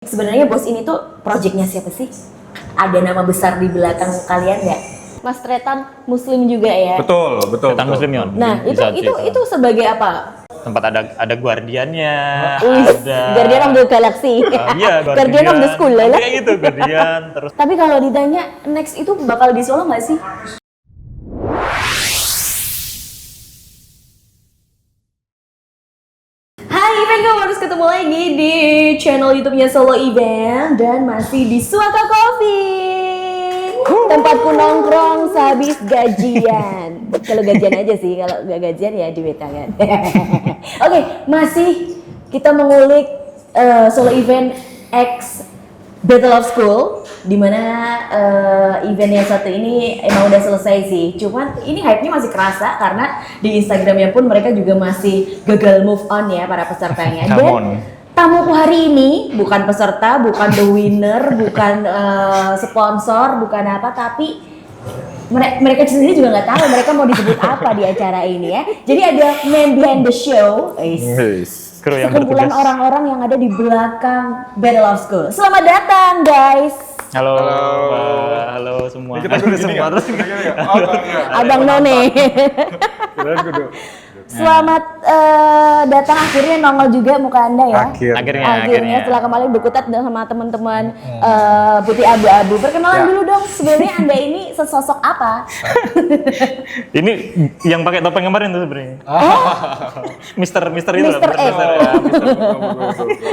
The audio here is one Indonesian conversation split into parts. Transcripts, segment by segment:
Sebenarnya bos ini tuh projectnya siapa sih? Ada nama besar di belakang kalian nggak? Mas Tretan Muslim juga ya? Betul. Tretan Muslim ya. Nah, itu sebagai apa? Tempat ada guardiannya, ada Guardian of the Galaxy. Iya, Guardian of the School lah. Kayak gitu, guardian terus. Tapi kalau ditanya next itu bakal di Solo nggak sih? Hai Event, kamu harus ketemu lagi di channel YouTube-nya Solo Event dan masih di Suaka Coffee, tempatku nongkrong sehabis gajian. Kalau gajian aja sih, kalau nggak gajian ya duit tangan. Oke, masih kita mengulik Solo Event X Battle of School, dimana event yang satu ini emang udah selesai sih. Cuman ini hype-nya masih kerasa karena di Instagramnya pun mereka juga masih gagal move on ya para pesertanya. Dan tamuku hari ini bukan peserta, bukan the winner, bukan sponsor, bukan apa, tapi mereka sendiri juga nggak tahu mereka mau disebut apa di acara ini ya. Jadi ada man behind the show. Sekumpulan orang-orang yang ada di belakang Battle of School. Selamat datang guys. Halo semua. Kita kudu semua terus. Abang None. Selamat datang, akhirnya nongol juga muka Anda ya. Akhirnya setelah kemarin berkutat sama teman-teman Putih Abu-Abu. Perkenalan dulu dong, sebenarnya Anda ini sesosok apa? Ini yang pakai topeng kemarin tuh sebenarnya. Mister itu. Mr. X.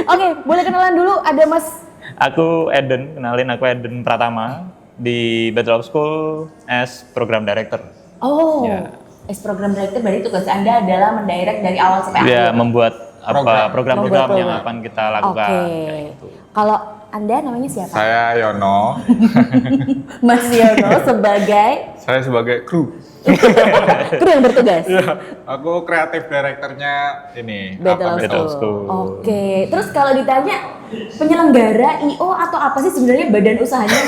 Oke, boleh kenalan dulu, ada Mas. Aku Eden Pratama di Battle of School as Program Director. Oh. Ya. As Program Director berarti tugas Anda adalah mendirect dari awal sampai akhir. Ya, membuat program-program yang akan kita lakukan. Gitu. Kalau Anda namanya siapa? Saya Yono. Mas Yono Saya sebagai kru. Kru yang bertugas. Ya, aku kreatif directornya ini. Battle of School. Oke. Terus kalau ditanya penyelenggara IO atau apa sih sebenarnya badan usahanya?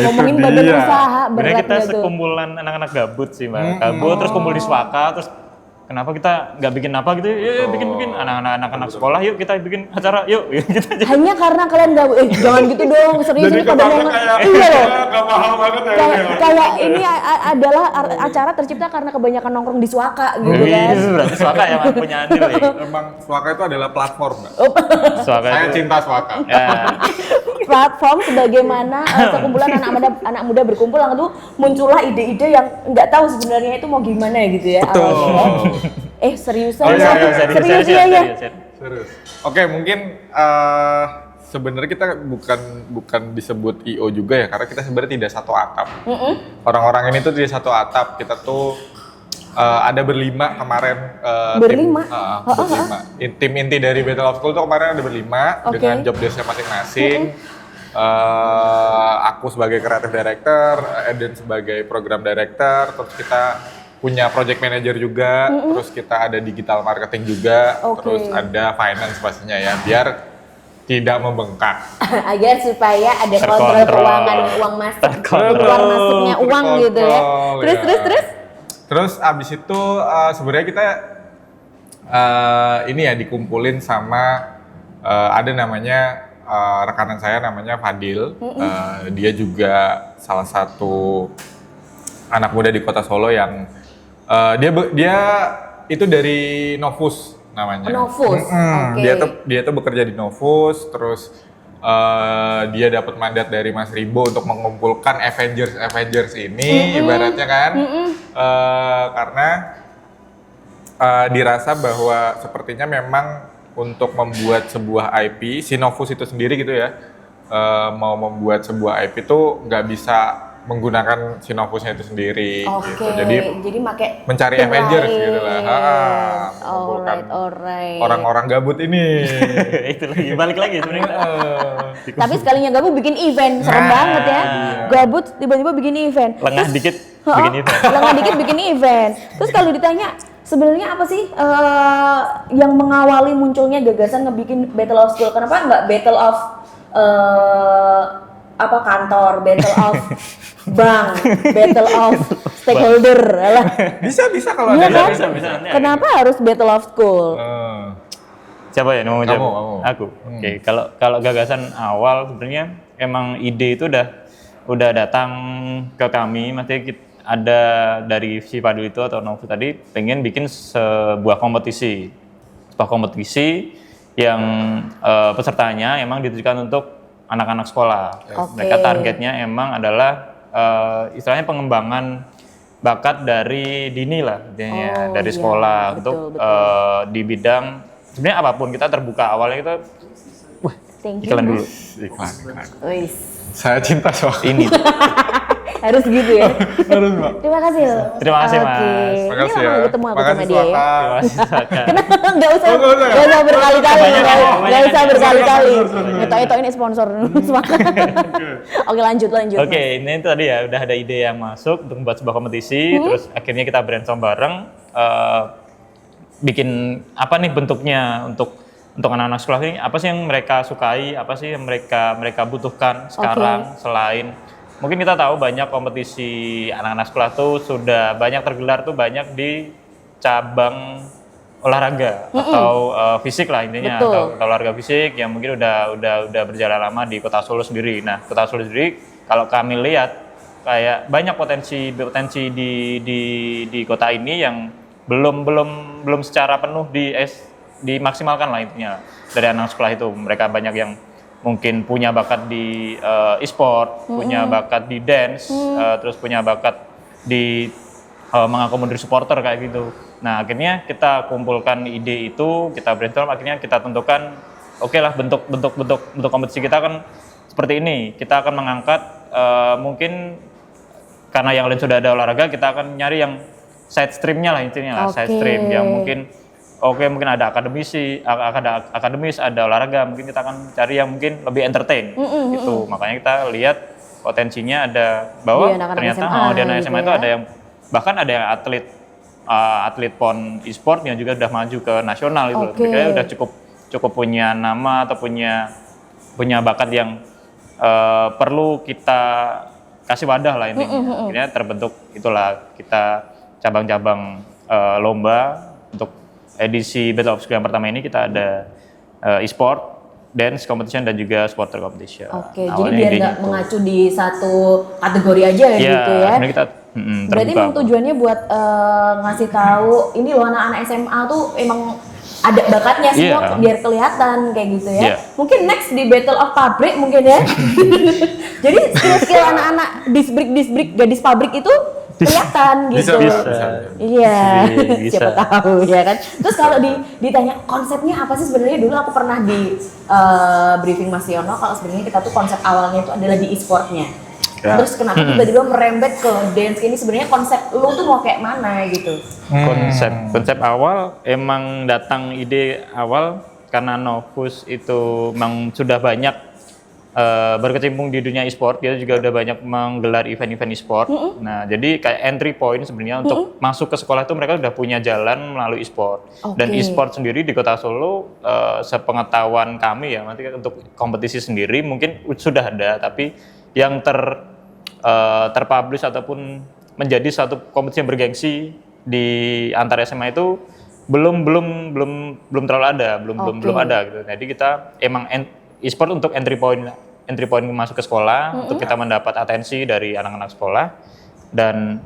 Ngomongin badan usaha berat kita gitu. Sekumpulan anak-anak gabut sih Mbak. Gabut terus kumpul di Swaka, terus kenapa kita nggak bikin apa gitu? Bikin anak-anak sekolah yuk kita bikin acara yuk gitu aja. Hanya karena kalian gabut. Jangan gitu dong, serius ini pada banget. Iya loh. Gak paham banget ya. Kayak ini adalah acara tercipta karena kebanyakan nongkrong di Swaka gitu kan. Itu berarti Swaka yang punya andil ya. Emang Swaka itu adalah platform, Mbak. Saya itu cinta Swaka. Ya. Platform sebagaimana sekumpulan anak muda berkumpul lalu muncullah ide-ide yang nggak tahu sebenarnya itu mau gimana gitu ya. Betul. Seriusan? Serius. Oke, mungkin sebenarnya kita bukan disebut IO juga ya, karena kita sebenarnya tidak satu atap. Orang-orang ini tuh tidak satu atap. Kita tuh ada berlima kemarin. Berlima? Tim inti dari Battle of School tuh kemarin ada berlima dengan job desk-nya masing-masing. Aku sebagai creative director, Eden sebagai program director, terus kita punya project manager juga, terus kita ada digital marketing juga, terus ada finance pastinya ya, biar tidak membengkak. Agar supaya ada kontrol keuangan, uang masuk, keluar masuknya uang gitu ya. Terus? Terus abis itu sebenarnya kita ini ya dikumpulin sama ada namanya rekanan saya namanya Fadil. Dia juga salah satu anak muda di Kota Solo yang dia itu dari Novus namanya. Novus. Dia tuh bekerja di Novus, terus dia dapat mandat dari Mas Ribo untuk mengumpulkan Avengers ini ibaratnya kan. Karena dirasa bahwa sepertinya memang untuk membuat sebuah IP, si Novus itu sendiri gitu ya, mau membuat sebuah IP tuh nggak bisa menggunakan si Novusnya itu sendiri gitu. Jadi mencari Avengers gitu lah. Orang-orang gabut ini. Itu lagi balik lagi sebenarnya. Tapi sekalinya gabut bikin event, serem banget ya. Gabut tiba-tiba bikin event. Lengah dikit bikin event. Terus kalau ditanya sebenarnya apa sih yang mengawali munculnya gagasan ngebikin Battle of School? Kenapa nggak Battle of kantor, Battle of bank, Battle of stakeholder lah. Bisa kalau ada. Bisa. Kenapa harus Battle of School? Siapa ya yang mau jawab? Kamu. Aku. Oke, kalau gagasan awal sebenarnya emang ide itu udah datang ke kami, maksudnya ada dari si Padu itu atau Novu tadi pengen bikin sebuah kompetisi. Sebuah kompetisi yang pesertanya emang ditujukan untuk anak-anak sekolah. Mereka targetnya emang adalah istilahnya pengembangan bakat dari dini lah, intinya dari sekolah untuk di bidang sebenarnya apapun. Kita terbuka awalnya kita iklan dulu. Iklan. Wis. Saya cinta soal Ini. Harus gitu ya. Harus, Mbak. Terima kasih loh. Terima kasih, Oke. Mas. Makasih Ini ya. lama ketemu aku Makasih sama dia ya. Suaka. Terima kasih. Saka. Nggak usah, Oh, nggak usah ya? nggak usah berkali-kali, Banyak, nggak banyak. usah berkali-kali. Sorry. Itu ini sponsor. Semangat. Oke, lanjut. Oke, ini tadi ya udah ada ide yang masuk untuk membuat sebuah kompetisi, terus akhirnya kita brainstorm bareng, bikin apa nih bentuknya untuk anak-anak sekolah ini, apa sih yang mereka sukai, apa sih yang mereka butuhkan sekarang selain mungkin kita tahu banyak kompetisi anak-anak sekolah tuh sudah banyak tergelar tuh banyak di cabang olahraga atau fisik lah intinya atau olahraga fisik yang mungkin udah berjalan lama di Kota Solo sendiri. Nah, Kota Solo sendiri kalau kami lihat kayak banyak potensi di kota ini yang belum secara penuh dimaksimalkan lah intinya dari anak sekolah itu. Mereka banyak yang mungkin punya bakat di e-sport, punya bakat di dance, terus punya bakat di mengakomodir supporter kayak gitu. Nah, akhirnya kita kumpulkan ide itu, kita brainstorm, akhirnya kita tentukan oke lah bentuk kompetisi kita kan seperti ini. Kita akan mengangkat mungkin karena yang lain sudah ada olahraga, kita akan nyari yang side streamnya lah intinya lah, side stream yang mungkin mungkin ada akademis, ada olahraga, mungkin kita akan cari yang mungkin lebih entertain gitu. Makanya kita lihat potensinya ada bahwa ternyata di anak SMA itu ada yang bahkan ada yang atlet PON e-sport yang juga udah maju ke nasional itu. Mereka udah cukup punya nama atau punya bakat yang perlu kita kasih wadah lah intinya. Akhirnya terbentuk itulah kita cabang-cabang lomba untuk edisi Battle of Skill yang pertama ini kita ada e-sport, dance competition dan juga supporter competition. Oke, jadi biar nggak mengacu di satu kategori aja ya gitu ya. Kita berarti memang tujuannya buat ngasih tahu ini loh anak-anak SMA tuh emang ada bakatnya semua biar kelihatan kayak gitu ya. Mungkin next di Battle of Pabrik mungkin ya. Jadi skill anak-anak disbrik gadis pabrik itu kelihatan gitu. Iya, siapa tahu ya kan. Terus kalau ditanya konsepnya apa sih sebenarnya, dulu aku pernah di briefing Mas Yono kalau sebenarnya kita tuh konsep awalnya itu adalah di e-sportnya. Terus kenapa tiba-tiba merembet ke dance ini, sebenarnya konsep lu tuh mau kayak mana gitu? Konsep awal emang datang ide awal karena Novus itu memang sudah banyak berkecimpung di dunia e-sport, dia juga udah banyak menggelar event-event e-sport. Nah, jadi kayak entry point sebenarnya untuk masuk ke sekolah itu mereka udah punya jalan melalui e-sport. Dan e-sport sendiri di Kota Solo, sepengetahuan kami ya, nanti untuk kompetisi sendiri mungkin sudah ada, tapi yang terpublish ataupun menjadi satu kompetisi yang bergengsi di antar SMA itu belum terlalu ada, belum ada gitu. Jadi kita emang e-sport untuk entry point masuk ke sekolah, untuk kita mendapat atensi dari anak-anak sekolah. Dan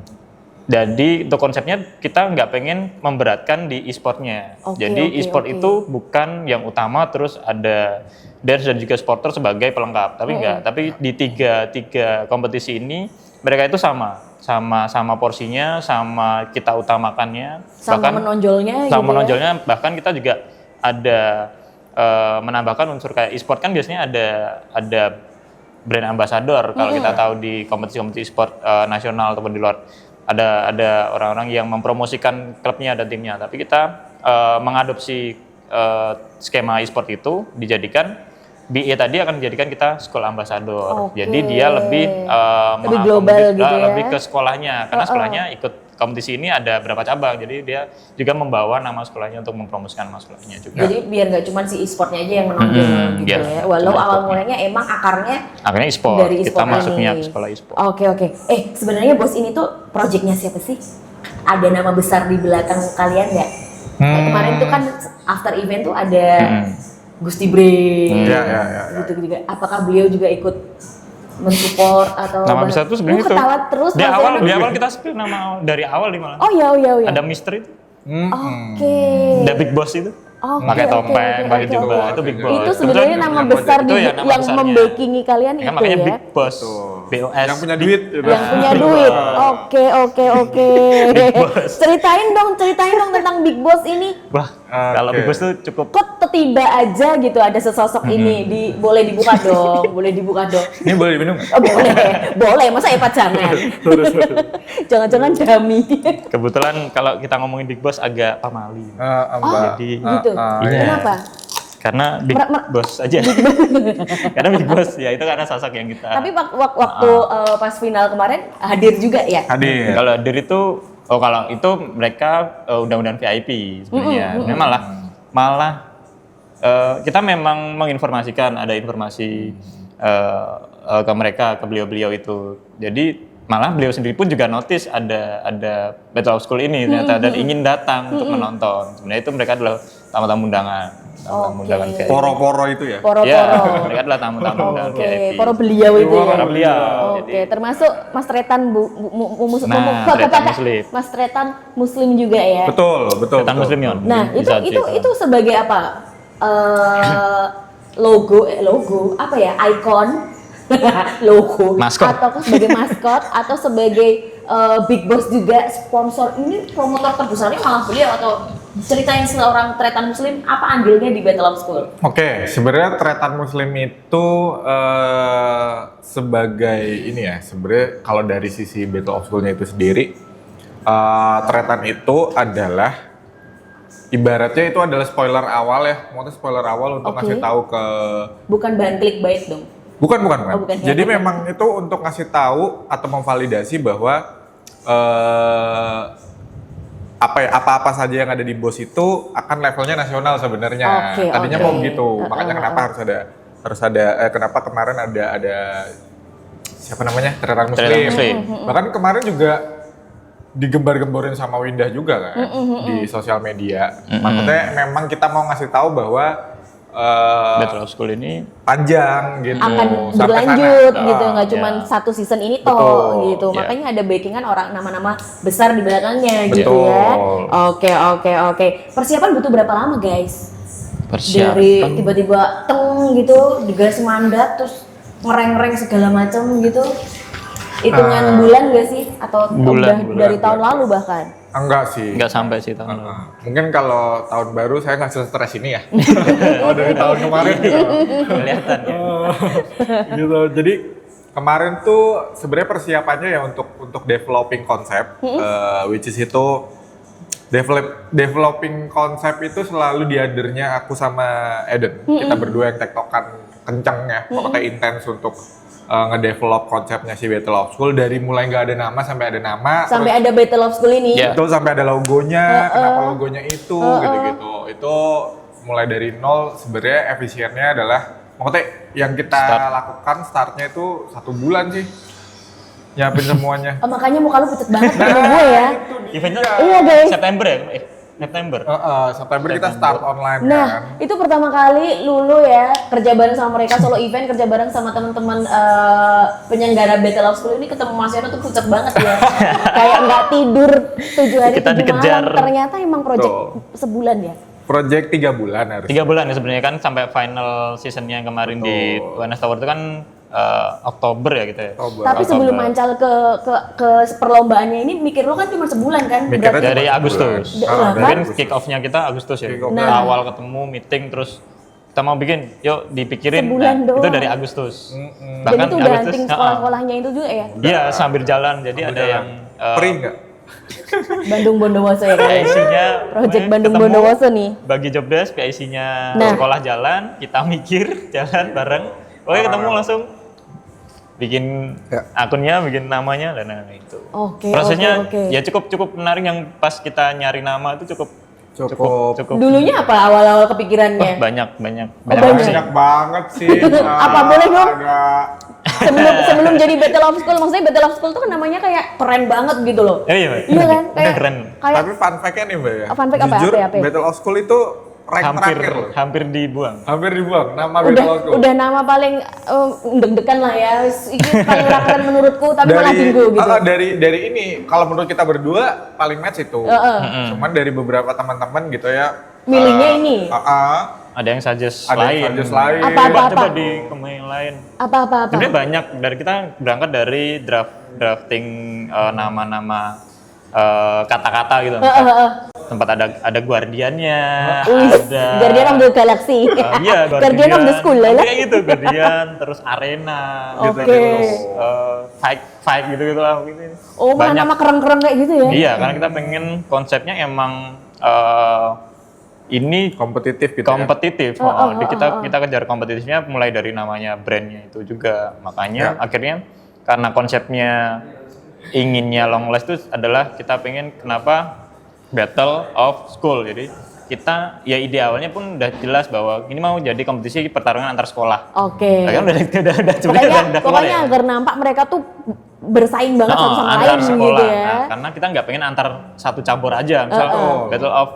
jadi untuk konsepnya kita nggak pengen memberatkan di e-sportnya. Jadi e-sport itu bukan yang utama, terus ada dance dan juga supporter sebagai pelengkap, tapi enggak. Tapi di tiga kompetisi ini mereka itu sama porsinya, sama kita utamakannya, sama menonjolnya. Menonjolnya, bahkan kita juga ada menambahkan unsur kayak e-sport kan biasanya ada brand ambassador. Kalau kita tahu di kompetisi e-sport nasional ataupun di luar ada orang-orang yang mempromosikan klubnya dan timnya. Tapi kita mengadopsi skema e-sport itu dijadikan BE tadi akan dijadikan kita school ambassador. Jadi dia lebih global gitu ya. Lebih ke sekolahnya, karena sekolahnya ikut kompetisi ini ada berapa cabang. Jadi dia juga membawa nama sekolahnya untuk mempromosikan nama sekolahnya juga. Jadi biar nggak cuma si e-sportnya aja yang menonjol gitu ya. Walau awal mulanya emang akarnya e-sport. Dari e-sport kita masuknya ke sekolah e-sport. Oke. Sebenarnya bos ini tuh projectnya siapa sih? Ada nama besar di belakang kalian nggak? Kayak kemarin tuh kan after event tuh ada Gusti Bre, gitu juga. Apakah beliau juga ikut mensupport atau Nama besar tuh sebenarnya itu. ketawa terus Di Mas awal, Eno. di awal kita spill nama dari awal di malah. Oh iya. Ada Mister itu. Oke. Ada Big Boss itu. Oke, Pakai oke, topeng, oke, pakai oke, jubah, oke. itu Big Boss. Itu sebenarnya nama besar itu ya nama yang besarnya. membackingi kalian Ya, itu makanya ya. Big Boss. BOS. Yang punya duit gitu. Yang punya duit. Oke. Ceritain dong tentang Big Boss ini. Wah, kalau Big Boss tuh cukup. Kok tiba aja gitu ada sesosok ini boleh dibuka dong. Ini boleh diminum nggak? Oh, boleh, masa Epa jangan. Jangan-jangan dami. Kebetulan kalau kita ngomongin Big Boss agak pamali. Jadi Gitu. Iya. Kenapa? Karena Big Boss aja. Karena Big Boss ya itu karena sosok yang kita. Tapi waktu pas final kemarin hadir juga ya? Hadir. Kalau dari itu, kalau itu mereka undang-undang VIP sebenarnya. Memang malah kita memang menginformasikan, ada informasi ke mereka, ke beliau-beliau itu. Jadi malah beliau sendiri pun juga notice ada Battle of School ini ternyata dan ingin datang untuk menonton. Sebenarnya itu mereka adalah tamu-tamu undangan. Tamu undangan VIP. Poro-poro itu ya? Poro-poro. Ya, mereka adalah tamu-tamu undangan Oke, VIP. poro beliau itu ya. Para beliau. Oke, termasuk Mas Tretan Tretan Muslim. Mas Tretan Muslim juga ya. Betul. Tretan Muslim Yon. Nah, Bisa itu sebagai apa? Logo apa ya? Icon logo Maskot. atau sebagai maskot atau sebagai Big Boss juga sponsor. Ini promotor terbesarnya malah beliau atau ceritain seorang Tretan Muslim apa andilnya di Battle of School? Oke, sebenarnya Tretan Muslim itu sebagai ini ya, sebenarnya kalau dari sisi Battle of School-nya itu sendiri, Tretan itu adalah ibaratnya itu adalah spoiler awal ya, maksudnya spoiler awal untuk ngasih tahu ke Bukan bahan clickbait dong. bukan. Oh, bukan. Jadi memang itu untuk ngasih tahu atau memvalidasi bahwa apa saja yang ada di BOS itu akan levelnya nasional sebenarnya. Oke, Tadinya oke. mau begitu, makanya kenapa harus ada kenapa kemarin ada siapa namanya Tretan Tretan Muslim. Muslim. Bahkan kemarin juga digembar-gemborin sama Windah juga kan di sosial media. Maksudnya memang kita mau ngasih tahu bahwa Battle of School ini panjang gitu Akan sampai berlanjut sana. gitu, nggak ya. cuma satu season ini toh Betul, gitu. ya. Makanya ada backingan orang nama-nama besar di belakangnya gitu Betul. ya. Oke. Persiapan butuh berapa lama guys? persiapan. Dari tiba-tiba teng gitu dikasih mandat terus ngereng-ngereng segala macam gitu. Hitungan bulan gak sih? Atau udah Bulan. dari tahun lalu bahkan? Enggak sih. Nggak sampai sih tahun lalu. Mungkin kalau tahun baru saya nggak stres ini ya. Kalau dari tahun kemarin gitu. Kelihatan ya. Gitu. Jadi kemarin tuh sebenarnya persiapannya ya untuk developing konsep, which is itu developing konsep itu selalu diadernya aku sama Eden. Kita berdua yang tektokan kenceng ya, pokoknya intens untuk ngedevelop konsepnya si Battle of School dari mulai nggak ada nama sampai ada nama. Sampai ada Battle of School ini. Ya. Itu sampai ada logonya, kenapa logonya itu, gitu-gitu. Itu mulai dari nol sebenarnya efisiennya adalah, maksudnya yang kita lakukan startnya itu 1 bulan sih. Nyiapin semuanya. Oh, makanya muka lu pucet banget sama gue ya. Eventnya Iya guys. September ya? September. September kita start online Nah, kan. itu pertama kali Lulu ya kerja bareng sama mereka solo event, kerja bareng sama teman-teman penyelenggara Battle of School ini ketemu Mas Yono tuh pucat banget ya. Kayak nggak tidur 7 hari Kita 7 dikejar. malam. Ternyata emang project sebulan ya. Project 3 bulan harus. 3 bulan ya sebenarnya kan sampai final seasonnya yang kemarin di UNS Tower itu kan Oktober ya gitu ya. Tapi sebelum mancal ke perlombaannya ini mikir lo kan cuma sebulan kan? Mikirnya Berarti Dari Agustus. Lah, Mungkin kan? kick off-nya kita Agustus ya. Kick off. Nah. Awal ketemu meeting terus kita mau bikin, yuk dipikirin. Sebulan Itu doang. dari Agustus. dan itu udah hunting sekolah-sekolahnya itu juga ya? Iya, sambil jalan. Jadi ada jalan. yang Perih nggak? Bandung Bondowoso ya kayaknya. PIC-nya Project pokoknya Bandung ketemu, Bondowoso nih. bagi job desk, PIC-nya Nah. sekolah jalan, kita mikir jalan bareng. Oke, ketemu langsung bikin Ya. akunnya, bikin namanya dan lain-lain itu. Oke, Prosesnya oke. ya cukup menarik yang pas kita nyari nama itu cukup Cukup. Dulunya apa awal-awal kepikirannya? banyak. banyak. Banyak banget sih. Apa boleh dong? Ada sebelum jadi Battle of School, maksudnya Battle of School tuh kan namanya kayak keren banget gitu loh. Iya, Iya kan? udah Kayak keren. kayak Tapi fun fact-nya nih Mbak ya. Fun fact apa, Jujur, apa? Battle of School itu rank Hampir terakhir loh. hampir dibuang. Hampir dibuang nama Battle of School. udah nama paling deg-degan lah ya. Ini paling keren menurutku, tapi malah tinggu gitu. Dari ini kalau menurut kita berdua paling match itu. Cuman dari beberapa teman-teman gitu ya. Milihnya ini. Ada yang suggest Ada lain. yang suggest lain. Coba di komen yang lain. Apa? Sebenarnya banyak dari kita berangkat dari drafting nama-nama kata-kata gitu. Tempat ada guardiannya, ada Guardian of the Galaxy. iya, Guardian of the School lah. Kayak gitu, Guardian, terus arena, gitu, Oke. terus fight gitu lah gitu. Oh, malah nama keren-keren kayak gitu ya? Iya, karena kita pengen konsepnya emang ini Kompetitif gitu kompetitif. Kita kejar kompetitifnya mulai dari namanya brandnya itu juga. Makanya akhirnya karena konsepnya inginnya long last itu adalah kita pengen kenapa Battle of School. Jadi kita ya idealnya pun udah jelas bahwa ini mau jadi kompetisi pertarungan antar sekolah. Oke. Kan udah Pokoknya agar nampak mereka tuh bersaing banget satu sama antar lain sekolah. gitu ya. Nah, karena kita nggak pengen antar satu cabur aja, misal Battle of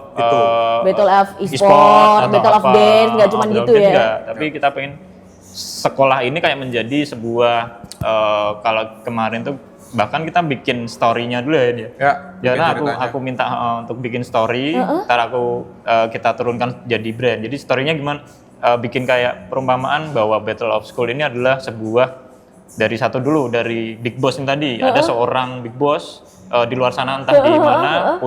Battle of e-sport atau Battle of apa, Dance, nggak cuma Battle gitu of Dance ya. nggak. Tapi kita pengen sekolah ini kayak menjadi sebuah kalau kemarin tuh bahkan kita bikin story-nya dulu ya dia. Ya. Karena aku minta untuk bikin story, ntar kita turunkan jadi brand. Jadi story-nya gimana? Bikin kayak perumpamaan bahwa Battle of School ini adalah sebuah dari Big Boss yang tadi. Ada seorang Big Boss di luar sana entah di mana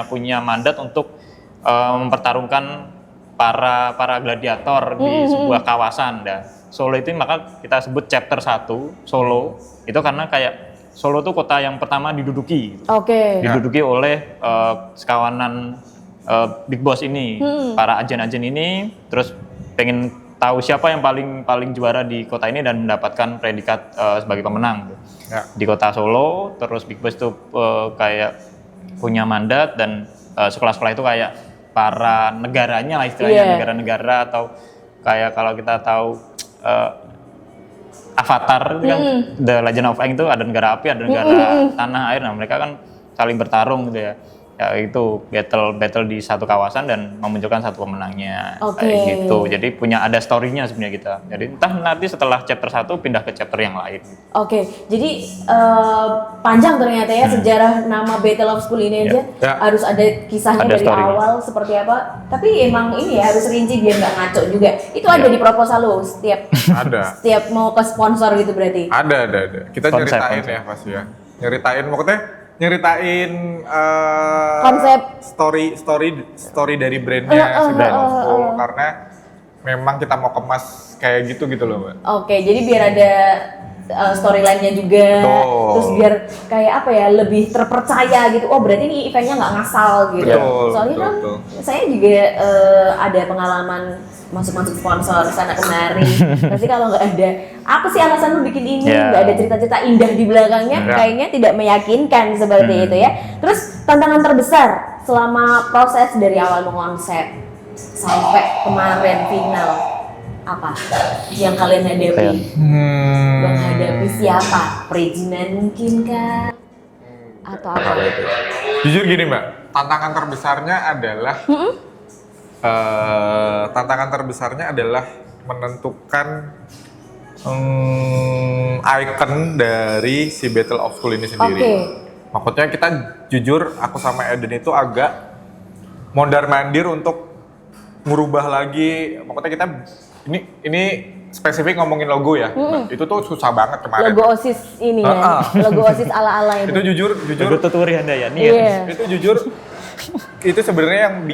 punya mandat untuk mempertarungkan para gladiator di sebuah kawasan. Dan Solo itu maka kita sebut chapter 1 Solo itu karena kayak Solo tuh kota yang pertama diduduki. Oke. Diduduki oleh sekawanan Big Boss ini, para agen-agen ini, terus pengen tahu siapa yang paling juara di kota ini dan mendapatkan predikat sebagai pemenang. Ya. Di kota Solo, terus Big Boss itu kayak punya mandat dan sekolah-sekolah itu kayak para negaranya lah istilahnya, negara-negara atau kayak kalau kita tahu Avatar itu kan The Legend of Aang itu ada negara api, ada negara tanah air. Nah, mereka kan saling bertarung gitu ya. Ya itu battle di satu kawasan dan memunculkan satu pemenangnya. Kayak gitu. Jadi ada story-nya sebenarnya kita. Jadi entah nanti setelah chapter 1 pindah ke chapter yang lain. Oke. Jadi panjang ternyata ya sejarah nama Battle of School ini aja. Ya. Harus ada kisahnya Ada dari story-nya. awal seperti apa. Tapi emang ini ya harus rinci biar nggak ngaco juga. Itu ada di proposal lo setiap setiap mau ke sponsor gitu berarti. Ada. Kita Konsep. ya pasti ya. Nyeritain Konsep. story dari brandnya si Battle of School karena memang kita mau kemas kayak gitu loh Mbak. Oke, jadi biar ada storyline-nya juga, Betul. terus biar kayak apa ya lebih terpercaya gitu. Oh berarti ini eventnya nggak ngasal gitu. Betul, Soalnya kan betul. saya juga ada pengalaman masuk sponsor sana kemari. Pasti kalau nggak ada, apa sih alasan lu bikin ini? Nggak ada cerita-cerita indah di belakangnya, kayaknya tidak meyakinkan seperti itu ya. Terus tantangan terbesar selama proses dari awal mengonsep sampai kemarin final apa yang kalian hadapi? Menghadapi siapa? Perizinan mungkin kah? Atau apa? Jujur gini Mbak, tantangan terbesarnya adalah menentukan icon dari si Battle of School ini sendiri. Oke. Maksudnya kita jujur, aku sama Eden itu agak mondar-mandir untuk merubah lagi. Maksudnya kita ini spesifik ngomongin logo ya. Itu tuh susah banget kemarin. Logo OSIS ini ya. Logo OSIS ala-ala itu. Itu jujur Logo tuturi Anda ya, nih Iya. itu jujur itu sebenarnya yang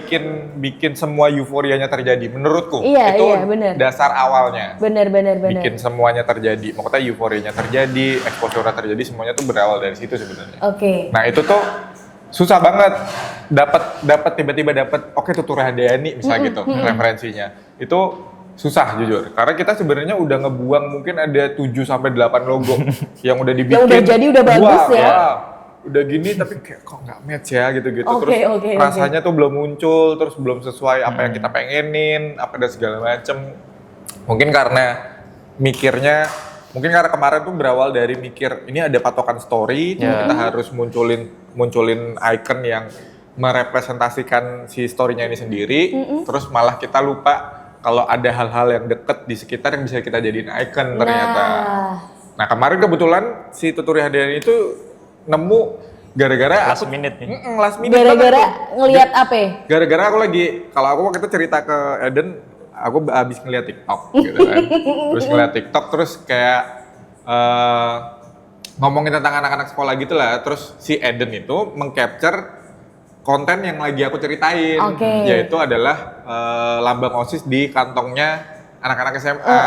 bikin semua euforianya terjadi menurutku. Iya, Itu iya, bener. dasar awalnya. Bener. Bikin semuanya terjadi. Maksudnya euforianya terjadi, exposure terjadi, semuanya tuh berawal dari situ sebenarnya. Oke. Nah, itu tuh susah banget dapat tiba-tiba dapat Tutur Handayani misalnya gitu referensinya. Itu susah jujur. Karena kita sebenarnya udah ngebuang mungkin ada 7 sampai 8 logo yang udah dibikin. Yang udah jadi udah bagus ya. Wah, udah gini tapi kayak kok nggak match ya gitu-gitu. Oke, Terus oke. rasanya tuh belum muncul, terus belum sesuai apa yang kita pengenin, apa dan segala macem. Mungkin karena mikirnya Mungkin karena kemarin tuh berawal dari mikir ini ada patokan story, kita harus munculin icon yang merepresentasikan si story-nya ini sendiri, terus malah kita lupa kalau ada hal-hal yang deket di sekitar yang bisa kita jadiin icon ternyata. Nah kemarin kebetulan si Tuturi Handayani itu nemu gara-gara Last minute nih. Last minute Gara-gara ngelihat apa? Gara-gara aku lagi, kalau aku waktu itu cerita ke Eden, aku habis ngeliat TikTok gitu kan. Terus ngeliat TikTok terus kayak ngomongin tentang anak-anak sekolah gitu lah. Terus si Eden itu mengcapture konten yang lagi aku ceritain, yaitu adalah lambang OSIS di kantongnya anak-anak SMA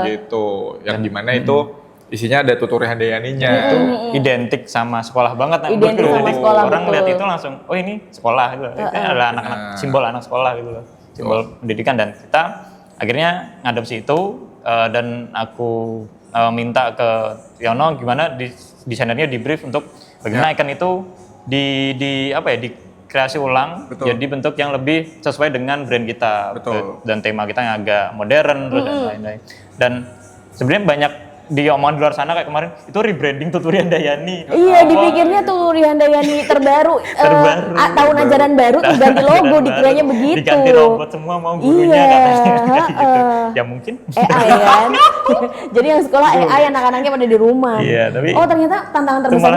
gitu. Yang dimana itu isinya ada Tuturi Handayaninya. Itu identik sama sekolah banget. Identik sama sekolah, orang betul. lihat itu langsung, oh ini sekolah gitu. Itu adalah anak-anak, simbol anak sekolah gitu loh. Simbol pendidikan, dan kita akhirnya ngadopsi itu dan aku minta ke Yono gimana desainernya di brief untuk bagaimana icon itu dikreasi ulang jadi bentuk yang lebih sesuai dengan brand kita. Dan tema kita yang agak modern terus dan lain-lain. Dan sebenarnya banyak diomongan di luar sana kayak kemarin itu rebranding Tuturi Handayani. Iya, dipikirnya Tuturi Handayani terbaru. Tahun ajaran baru tuh ganti logo, dikiranya begitu. Diganti robot semua mau gurunya katanya kayak gitu. Ya mungkin AI kan. Jadi yang sekolah AI, anak-anaknya pada di rumah. Iya, tapi oh ternyata tantangan terbesar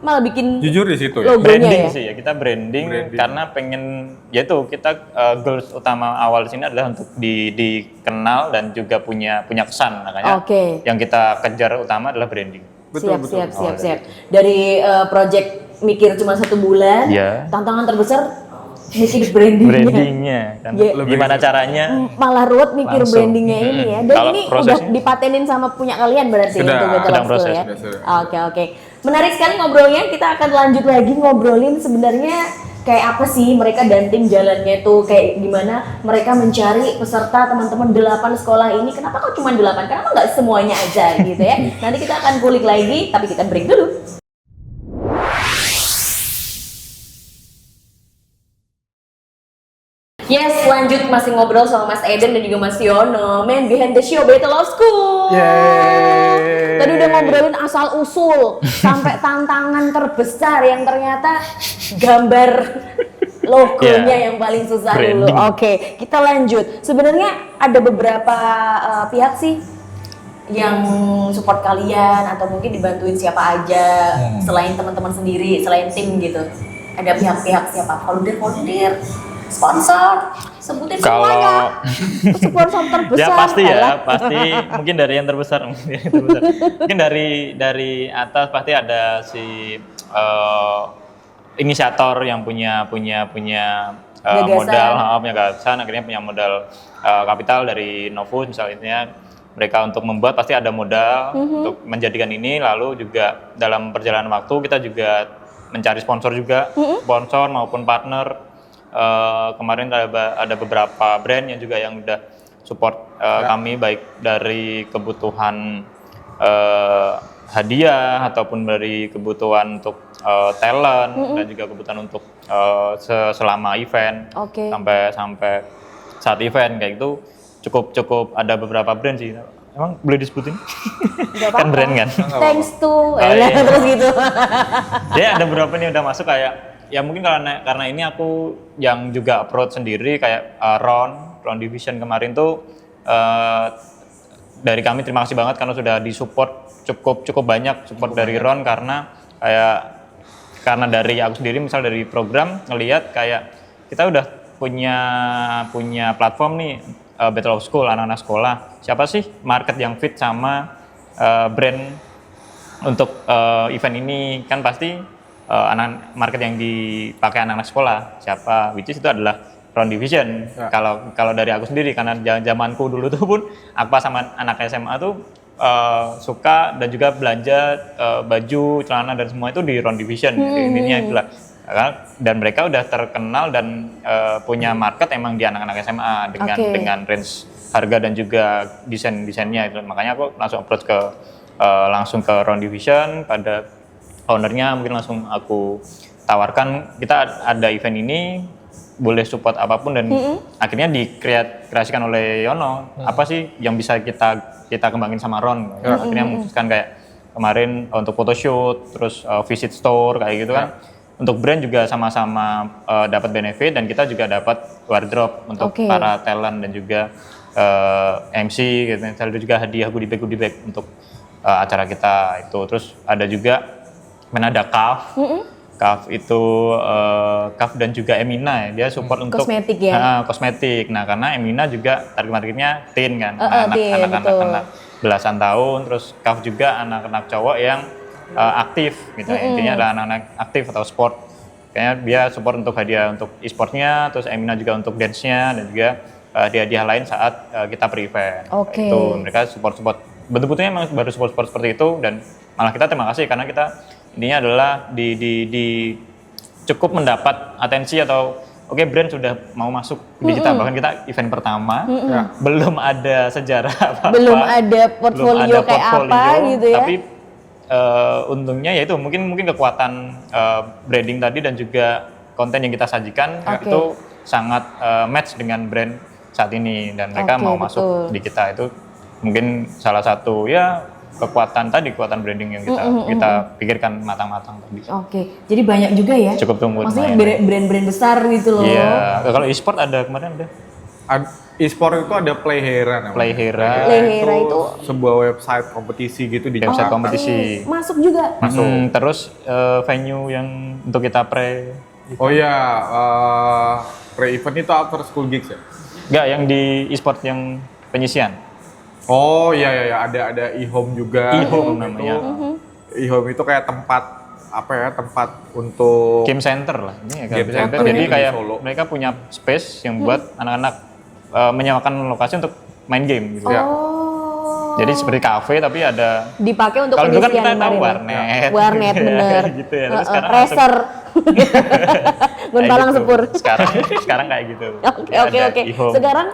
malah bikin jujur di situ ya. logonya branding ya. sih ya, kita branding karena pengen yaitu kita goals utama awal di sini adalah untuk dikenal dan juga punya kesan, makanya yang kita kejar utama adalah branding. Siap. Dari project mikir cuma 1 bulan, tantangan terbesar mikir brandingnya kan. Gimana caranya? Malah ruwet mikir Langsung. brandingnya ini ya. Dan ini udah dipatenin sama punya kalian berarti Sudah, untuk Battle of School ya. Oke. Menarik sekali ngobrolnya. Kita akan lanjut lagi ngobrolin sebenarnya kayak apa sih mereka dan tim jalannya tuh, kayak gimana mereka mencari peserta teman-teman 8 sekolah ini. Kenapa kok cuma 8? Kenapa nggak semuanya aja gitu ya? Nanti kita akan kulik lagi, tapi kita break dulu. Yes, lanjut masih ngobrol sama Mas Eden dan juga Mas Yono, man behind the show Battle of School. Tadi udah ngobrolin asal usul sampai tantangan terbesar yang ternyata gambar logonya yang paling susah dulu. Oke, kita lanjut. Sebenarnya ada beberapa pihak sih yang support kalian atau mungkin dibantuin siapa aja selain teman-teman sendiri, selain tim gitu. Ada pihak-pihak siapa? Volunteer, sponsor, sebutin semuanya. Sponsor terbesar. Ya pasti mungkin dari yang terbesar. Mungkin dari atas pasti ada si inisiator yang punya modal, punya gagasan, akhirnya punya modal kapital dari Novus misalnya. Mereka untuk membuat pasti ada modal untuk menjadikan ini, lalu juga dalam perjalanan waktu kita juga mencari sponsor juga, sponsor maupun partner. Kemarin ada beberapa brand yang udah support kami, baik dari kebutuhan hadiah ataupun dari kebutuhan untuk talent dan juga kebutuhan untuk selama event sampai saat event kayak gitu cukup ada beberapa brand sih. Emang boleh disebutin? Kan brand kan. Thanks to terus gitu. Ya ada beberapa nih udah masuk kayak. Ya mungkin karena ini aku yang juga approach sendiri kayak Ron Division kemarin tuh dari kami terima kasih banget karena sudah disupport cukup banyak support dari Ron, karena dari aku sendiri misal dari program ngelihat kayak kita udah punya platform nih Battle of School, anak-anak sekolah. Siapa sih market yang fit sama brand untuk event ini, kan pasti anak market yang dipakai anak-anak sekolah siapa, which is itu adalah Ron Division. Kalau dari aku sendiri, karena zamanku dulu tuh pun aku sama anak SMA tuh suka dan juga belanja baju, celana dan semua itu di Ron Division. Intinya itulah, dan mereka udah terkenal dan punya market emang di anak-anak SMA dengan range harga dan juga desainnya itu. Makanya aku langsung approach langsung ke Ron Division, pada ownernya mungkin langsung aku tawarkan kita ada event ini, boleh support apapun dan akhirnya dikreasikan oleh Yono apa sih yang bisa kita kembangin sama Ron. Akhirnya memutuskan kayak kemarin untuk photoshoot, terus visit store kayak gitu kan. Untuk brand juga sama-sama dapat benefit dan kita juga dapat wardrobe untuk para talent dan juga MC gitu. Ada juga hadiah goodie bag untuk acara kita itu. Terus ada juga ada Kaf. Kaf itu Kaf dan juga Emina ya, dia support untuk kosmetik ya. Kosmetik. Nah, karena Emina juga target marketnya teen kan, teen, anak-anak belasan tahun, terus Kaf juga anak-anak cowok yang aktif gitu. Intinya adalah anak-anak aktif atau sport. Kayaknya dia support untuk hadiah untuk e-sportnya, terus Emina juga untuk dance-nya dan juga hadiah lain saat kita pre-event. Itu mereka support betul-betulnya memang baru support seperti itu dan malah kita terima kasih karena kita intinya adalah di cukup mendapat atensi atau brand sudah mau masuk digital, bahkan kita event pertama belum ada sejarah apa-apa, belum ada portfolio kayak apa gitu ya. Tapi untungnya yaitu mungkin kekuatan branding tadi dan juga konten yang kita sajikan itu sangat match dengan brand saat ini dan mereka mau masuk di kita. Itu mungkin salah satu ya kekuatan branding yang kita pikirkan matang-matang tadi. Jadi banyak juga ya. Cukup tunggu. Maksudnya brand-brand besar gitu loh. Iya. Kalau e-sport kemarin ada. E-sport itu ada Playhera namanya. Playhera itu sebuah website kompetisi gitu di website kompetisi. Masuk juga. Terus venue yang untuk kita pre. Oh iya, pre-event itu after school gigs ya? Enggak, yang di e-sport yang penyisian. Oh iya ada e-home juga. E-home namanya. E-home itu kayak tempat untuk game center lah. Ini ya, game center. Jadi kayak Solo. mereka punya space yang buat anak-anak menyewakan lokasi untuk main game gitu. Jadi seperti kafe tapi ada dipakai untuk kalau dulu kan penyisian kita tahu kemarin. warnet bener. gitu ya. Terus sekarang racer. Gunpalang sepur. Sekarang kayak gitu. Oke. Sekarang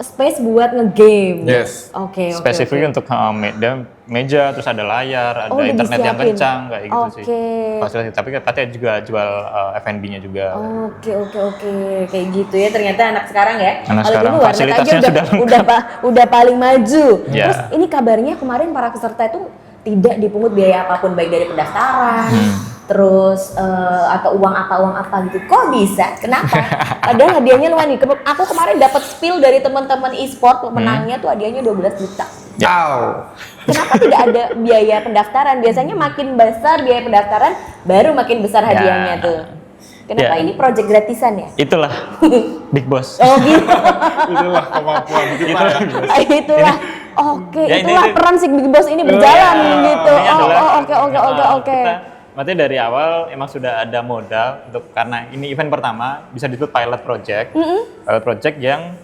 space buat nge-game. Yes. Oke. Spesifik untuk meja, terus ada layar, ada internet yang kencang kayak gitu sih. Fasilitas, tapi katanya juga jual F&B-nya juga. Oke. Kayak gitu ya ternyata anak sekarang ya. Anak Kalau sekarang dulu warnet fasilitasnya aja udah paling maju. Yeah. Terus ini kabarnya kemarin para peserta itu tidak dipungut biaya apapun baik dari pendaftaran. Terus atau uang apa gitu, kok bisa? Kenapa? Padahal hadiahnya lumayan nih. Aku kemarin dapat spill dari teman-teman e-sport pemenangnya tuh hadiahnya 12 juta. Kenapa tidak ada biaya pendaftaran? Biasanya makin besar biaya pendaftaran, baru makin besar hadiahnya tuh. Kenapa ini project gratisan ya? Itulah Big Boss. Oh gitu. Itulah kemampuan kita. Itulah. Itulah peran si Big Boss ini berjalan gitu. Oke. Berarti dari awal emang sudah ada modal untuk karena ini event pertama bisa disebut pilot project. Pilot project yang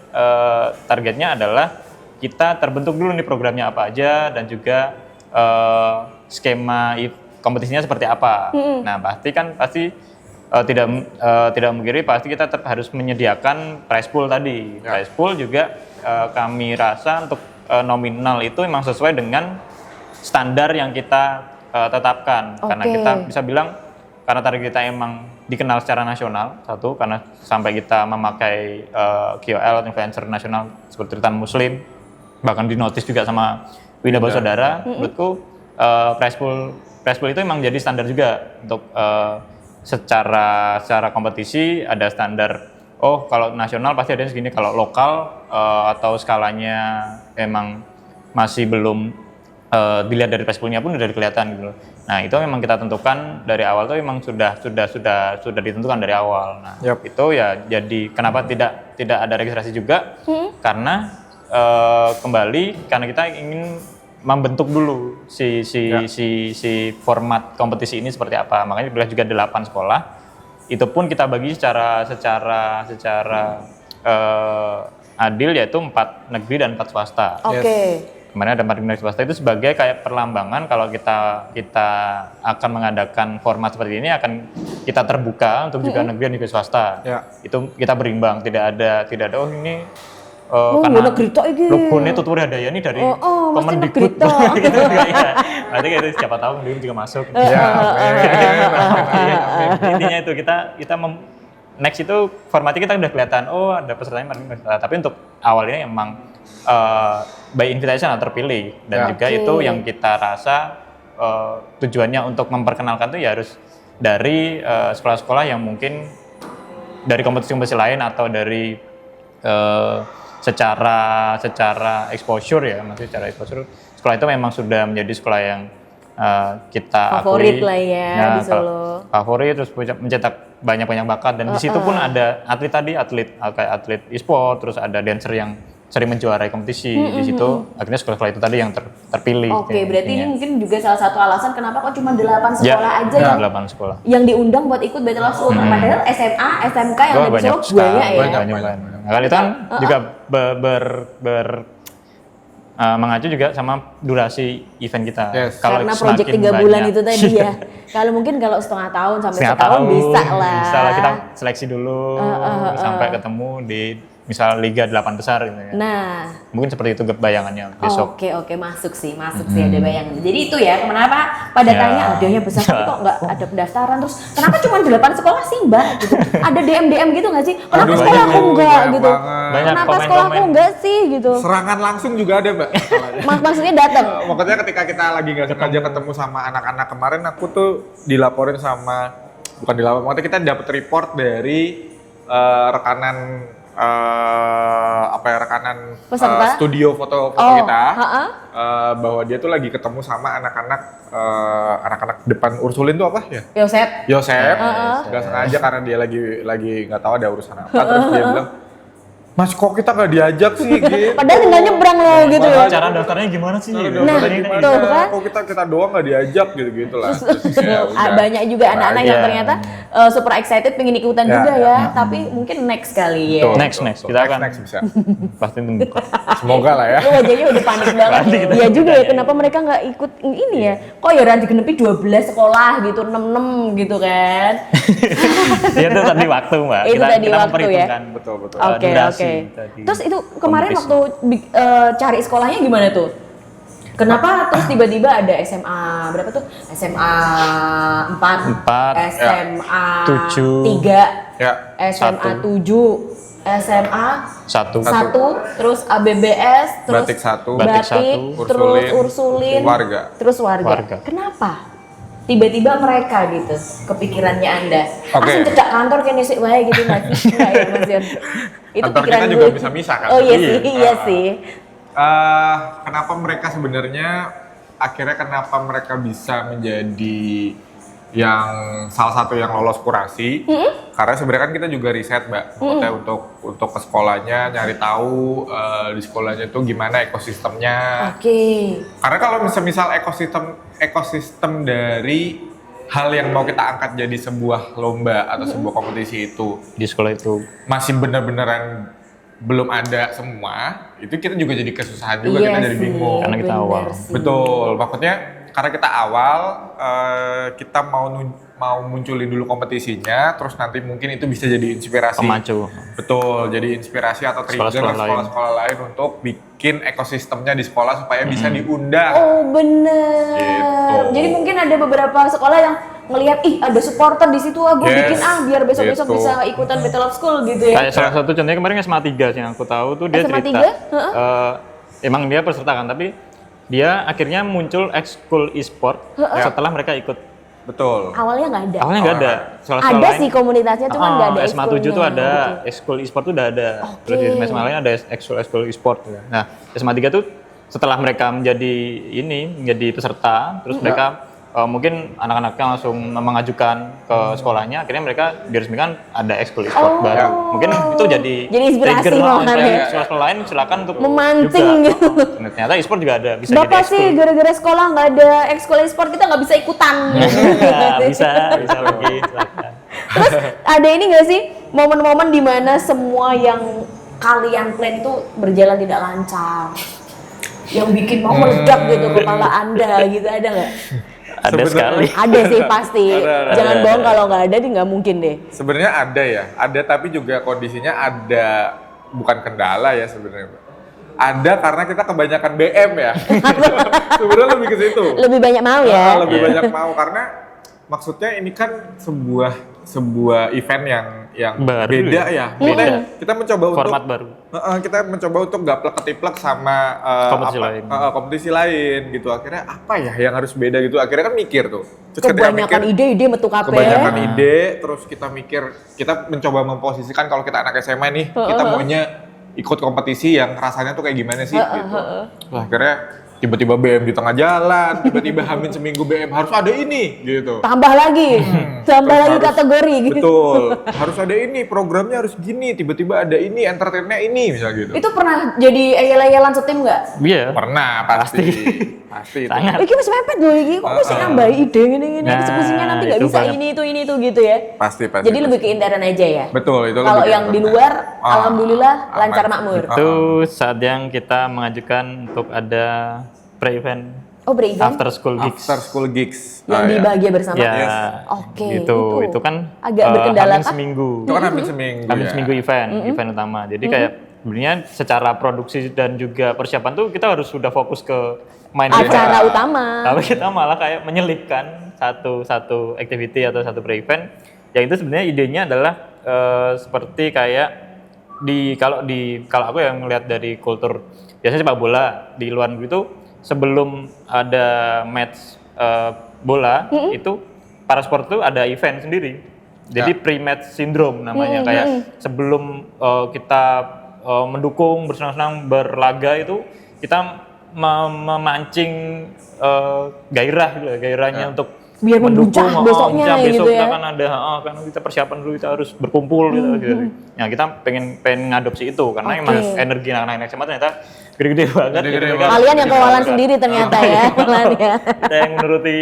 targetnya adalah kita terbentuk dulu nih programnya apa aja dan juga skema kompetisinya seperti apa. Nah, pasti tidak memungkiri pasti kita tetap harus menyediakan prize pool tadi. Prize pool juga kami rasa untuk nominal itu memang sesuai dengan standar yang kita tetapkan. Karena kita bisa bilang karena target kita emang dikenal secara nasional, satu karena sampai kita memakai KOL influencer nasional seperti Tritan Muslim, bahkan di notice juga sama Wida Saudara. Menurutku prize pool itu emang jadi standar juga untuk secara kompetisi ada standar. Oh, kalau nasional pasti ada segini, kalau lokal atau skalanya emang masih belum dilihat dari prize pool-nya pun udah kelihatan gitu. Nah, itu memang kita tentukan dari awal tuh memang sudah ditentukan dari awal. Nah, itu ya jadi kenapa tidak ada registrasi juga? Karena kembali karena kita ingin membentuk dulu si format kompetisi ini seperti apa. Makanya bila juga 8 sekolah itu pun kita bagi secara adil, yaitu 4 negeri dan 4 swasta. Kemarin ada 4 negeri swasta itu sebagai kayak perlambangan kalau kita akan mengadakan format seperti ini akan kita terbuka untuk juga negeri dan juga swasta. Itu kita berimbang, tidak ada oh ini karena logonya tutur daya ini dari Kemendikbud gitu ya. Nanti itu siapa tahu juga masuk. Intinya itu kita next itu formatnya kita udah kelihatan, oh ada pesertanya, tapi untuk awalnya emang by invitation atau terpilih, dan juga itu yang kita rasa tujuannya untuk memperkenalkan tuh ya harus dari sekolah-sekolah yang mungkin dari kompetisi-kompetisi lain atau dari secara exposure ya, maksudnya secara exposure sekolah itu memang sudah menjadi sekolah yang kita Favorit akui, lah ya di Solo. favorit, terus mencetak banyak bakat, dan di situ pun ada atlet kayak atlet e-sport, terus ada dancer yang sering menjuarai kompetisi. Di situ akhirnya sekolah-sekolah itu tadi yang terpilih. Oke, berarti ini mungkin juga salah satu alasan kenapa kok cuma 8 sekolah aja ya, yang 8 sekolah. yang diundang buat ikut Battle of School. Padahal SMA, SMK yang ada di Solo banyak ya. Banyak. Nah, kali itu kan juga mengacu juga sama durasi event kita. Kalau Karena project 3 semakin bulan banyak. itu tadi ya. Kalau mungkin kalau setengah tahun sampai Setengah setahun bisa lah. Bisa lah, kita seleksi dulu sampai ketemu di misal Liga 8 besar gitu ya. Nah, Mungkin seperti itu bayangannya besok. Oke, masuk sih ada bayangan. Jadi itu ya, kenapa pada tanya adanya besar tapi kok nggak ada pendaftaran, terus kenapa cuma 8 sekolah sih Mbak gitu. Ada DM gitu nggak sih? Kenapa sekolahku enggak banyak gitu? banget. Kenapa sekolahku enggak sih gitu? Serangan langsung juga ada, Mbak. Maksudnya datang. Makanya ketika kita lagi nggak sengaja ketemu sama anak-anak kemarin, aku tuh dilaporin bukan dilaporin, makanya kita dapat report dari rekanan Peserta? studio foto kita bahwa dia tuh lagi ketemu sama anak-anak depan Ursulin tuh apa ya? Yosep. Nggak sengaja karena dia lagi nggak tahu ada urusan apa, terus dia bilang, Mas kok kita nggak diajak sih gitu. Padahal tinggal nyebrang loh gitu ya. Cara daftarnya gimana sih? Tuh kan. Kok kita doang nggak diajak gitu lah. Banyak juga anak-anak yang ternyata super excited pengen ikutan juga ya, tapi mungkin next kali ya. Next kita akan bisa. pasti tunggu. Semoga lah ya. Lu wajahnya udah panik banget. Iya juga ya, kenapa mereka nggak ikut ini ya? Kok ya ranti genepi 12 sekolah gitu, 6 gitu kan? Itu tadi waktu, Mbak. Itu tadi kita waktu ya. Betul. Oke. Terus itu kemarin waktu cari sekolahnya gimana tuh? Kenapa terus tiba-tiba ada SMA berapa tuh? SMA 4, SMA 3, SMA 7, SMA 1, terus ABBS, terus Batik, terus Ursulin, terus warga. Kenapa? Tiba-tiba mereka gitu, kepikirannya Anda. Langsung cedak kantor kayaknya sih, wah gitu Mas. Enggak ya Mas Yon? Itu kantor pikiran kita juga gue. bisa misah kan? Oh iya sih. Kenapa mereka sebenarnya kenapa mereka bisa menjadi yang salah satu yang lolos kurasi? Karena sebenarnya kan kita juga riset, Mbak, maksudnya untuk ke sekolahnya, nyari tahu di sekolahnya tuh gimana ekosistemnya. Karena kalau misal ekosistem dari hal yang mau kita angkat jadi sebuah lomba atau sebuah kompetisi itu di sekolah itu masih benar-beneran belum ada semua, itu kita juga jadi kesusahan juga, kita jadi bingung. Karena kita awal. Betul, maksudnya karena kita awal, kita mau munculin dulu kompetisinya, terus nanti mungkin itu bisa jadi inspirasi. Pemacu. Betul, jadi inspirasi atau trigger sekolah-sekolah lain untuk bikin ekosistemnya di sekolah supaya bisa diundang. Oh bener. Gitu. Jadi mungkin ada beberapa sekolah yang ngelihat, ada supporter di situ, gue bikin biar besok-besok bisa ikutan Battle of School gitu ya. Kayak salah satu contohnya kemarin SMA 3 sih yang aku tahu tuh, dia SMA cerita. 3? Emang dia peserta kan, tapi dia akhirnya muncul ekskul e-sport setelah mereka ikut. Betul. Awalnya nggak ada. Awalnya nggak ada. Ada sih komunitasnya, cuman nggak ada SMA 7 tuh ada, ekskul e-sport tuh udah ada. Terus di SMA lain ada ekskul e-sport. Nah, SMA 3 tuh setelah mereka menjadi peserta, terus mereka mungkin anak-anaknya langsung mengajukan ke sekolahnya, akhirnya mereka diresmikan ada ekskul e-sport baru. Mungkin itu jadi inspirasi trigger ya. sekolah lain silakan untuk memancing juga. gitu. Ternyata e-sport juga ada, bisa Bapak jadi sih gara-gara sekolah nggak ada ekskul e-sport kita nggak bisa ikutan. bisa lagi silakan. Terus ada ini nggak sih momen-momen dimana semua yang kalian plan itu berjalan tidak lancar, yang bikin mau meledak gitu kepala Anda gitu, ada nggak? Ada sekali. Ada sih pasti. Jangan bohong kalau nggak ada nggak mungkin deh. Sebenarnya ada tapi juga kondisinya ada bukan kendala ya sebenarnya. Ada karena kita kebanyakan BM ya. Sebenarnya lebih ke situ. Lebih banyak mau ya. Lebih banyak mau karena maksudnya ini kan sebuah event yang Baru beda ya. Kita mencoba format untuk baru. kita mencoba untuk gak plek-ketiplek sama kompetisi lain gitu. Akhirnya apa ya yang harus beda gitu. Akhirnya kan mikir tuh. Terus ketika Kebanyakan ide-ide metu kabeh. kebanyakan ide, terus kita mikir, kita mencoba memposisikan kalau kita anak SMA nih, kita maunya ikut kompetisi yang rasanya tuh kayak gimana sih gitu. Wah, akhirnya tiba-tiba BM di tengah jalan, tiba-tiba Hamin seminggu BM harus ada ini gitu. Tambah lagi Terus kategori gitu. Betul, harus ada ini, programnya harus gini, tiba-tiba ada ini, entertainnya ini, misalnya gitu. Itu pernah jadi eyel-eyelan setim nggak? Iya. Pernah, pasti. Pasti itu. Sangat. Iki masih mepet loh, iki kok mesti nambahi ide gini-gini, Nah, eksekusinya nanti nggak itu bisa banget. ini itu gitu ya. Pasti. Jadi lebih keindahan aja ya. Betul, itu Kalau lebih yang ke di internet. luar, alhamdulillah aman. lancar makmur. Itu saat yang kita mengajukan untuk ada pre-event Oh, pre-event? after school gigs. After school gigs. Yang di ya. bahagia bersama. Ya, Yes. Oke, itu kan agak berkendala Hamin kah? seminggu. Itu kan hampir seminggu Hamin ya. seminggu event utama. Jadi kayak sebenarnya secara produksi dan juga persiapan tuh kita harus sudah fokus ke main Acara event. utama. Tapi kita malah kayak menyelipkan satu activity atau satu pre-event yang itu sebenarnya idenya adalah seperti kayak kalau aku yang ngelihat dari kultur biasanya sepak bola di luar negeri itu sebelum ada match bola itu para sport itu ada event sendiri. Jadi pre-match syndrome namanya kayak sebelum kita mendukung bersenang-senang berlaga itu kita memancing gairah gitu, gairahnya untuk Biar membuncah besoknya besok gitu ya. kita kan ada karena kita persiapan dulu kita harus berkumpul gitu. Nah, kita pengen ngadopsi itu karena emang energi anak-anak SMA ternyata gede-gede banget. Gede-gede gitu. banget. Kalian yang kewalan sendiri ternyata ya. Kalian ya. Kita yang menuruti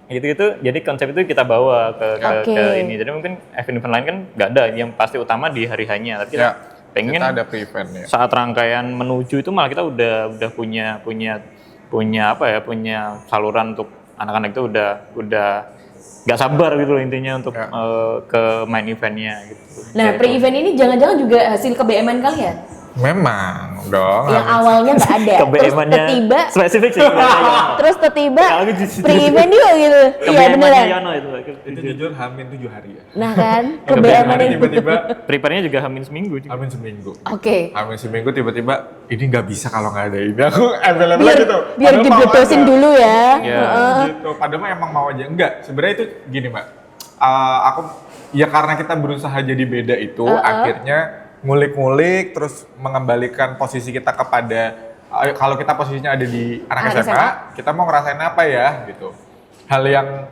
gitu, jadi konsep itu kita bawa ke ini. Jadi mungkin event-event lain kan nggak ada, yang pasti utama di hari hanya. Tapi kita pengen kita ada pre-event ya. saat rangkaian menuju itu malah kita udah punya saluran untuk anak-anak itu udah nggak sabar gitu loh intinya untuk ke main eventnya gitu. Nah, pre-event ini jangan-jangan juga hasil ke-BM-an kalian? Memang dong. Yang awalnya nggak ada, terus Ke-BM-nya tiba spesifik sih. terus tiba Kalau jujur. pre-event juga gitu. Iya Ke-BM-nya beneran. Yono itu. Itu jujur Hamin 7 hari ya. Nah kan, Ke-BM-an ke-BM-an ini. Tiba-tiba Prepare-nya juga Hamin seminggu. Hamin seminggu. Oke. Hamin seminggu tiba-tiba ini nggak bisa kalau nggak ada ini. Aku embel-embel Biar gitu. biar Padahal mau dibebasin ada. dulu ya. Iya. Gitu. Padahal mah emang mau aja. Enggak, sebenarnya itu gini Mbak. Aku ya karena kita berusaha jadi beda itu, akhirnya ngulik-ngulik terus mengembalikan posisi kita kepada kalau kita posisinya ada di anak Anak SMA, kita mau ngerasain apa ya gitu. Hal yang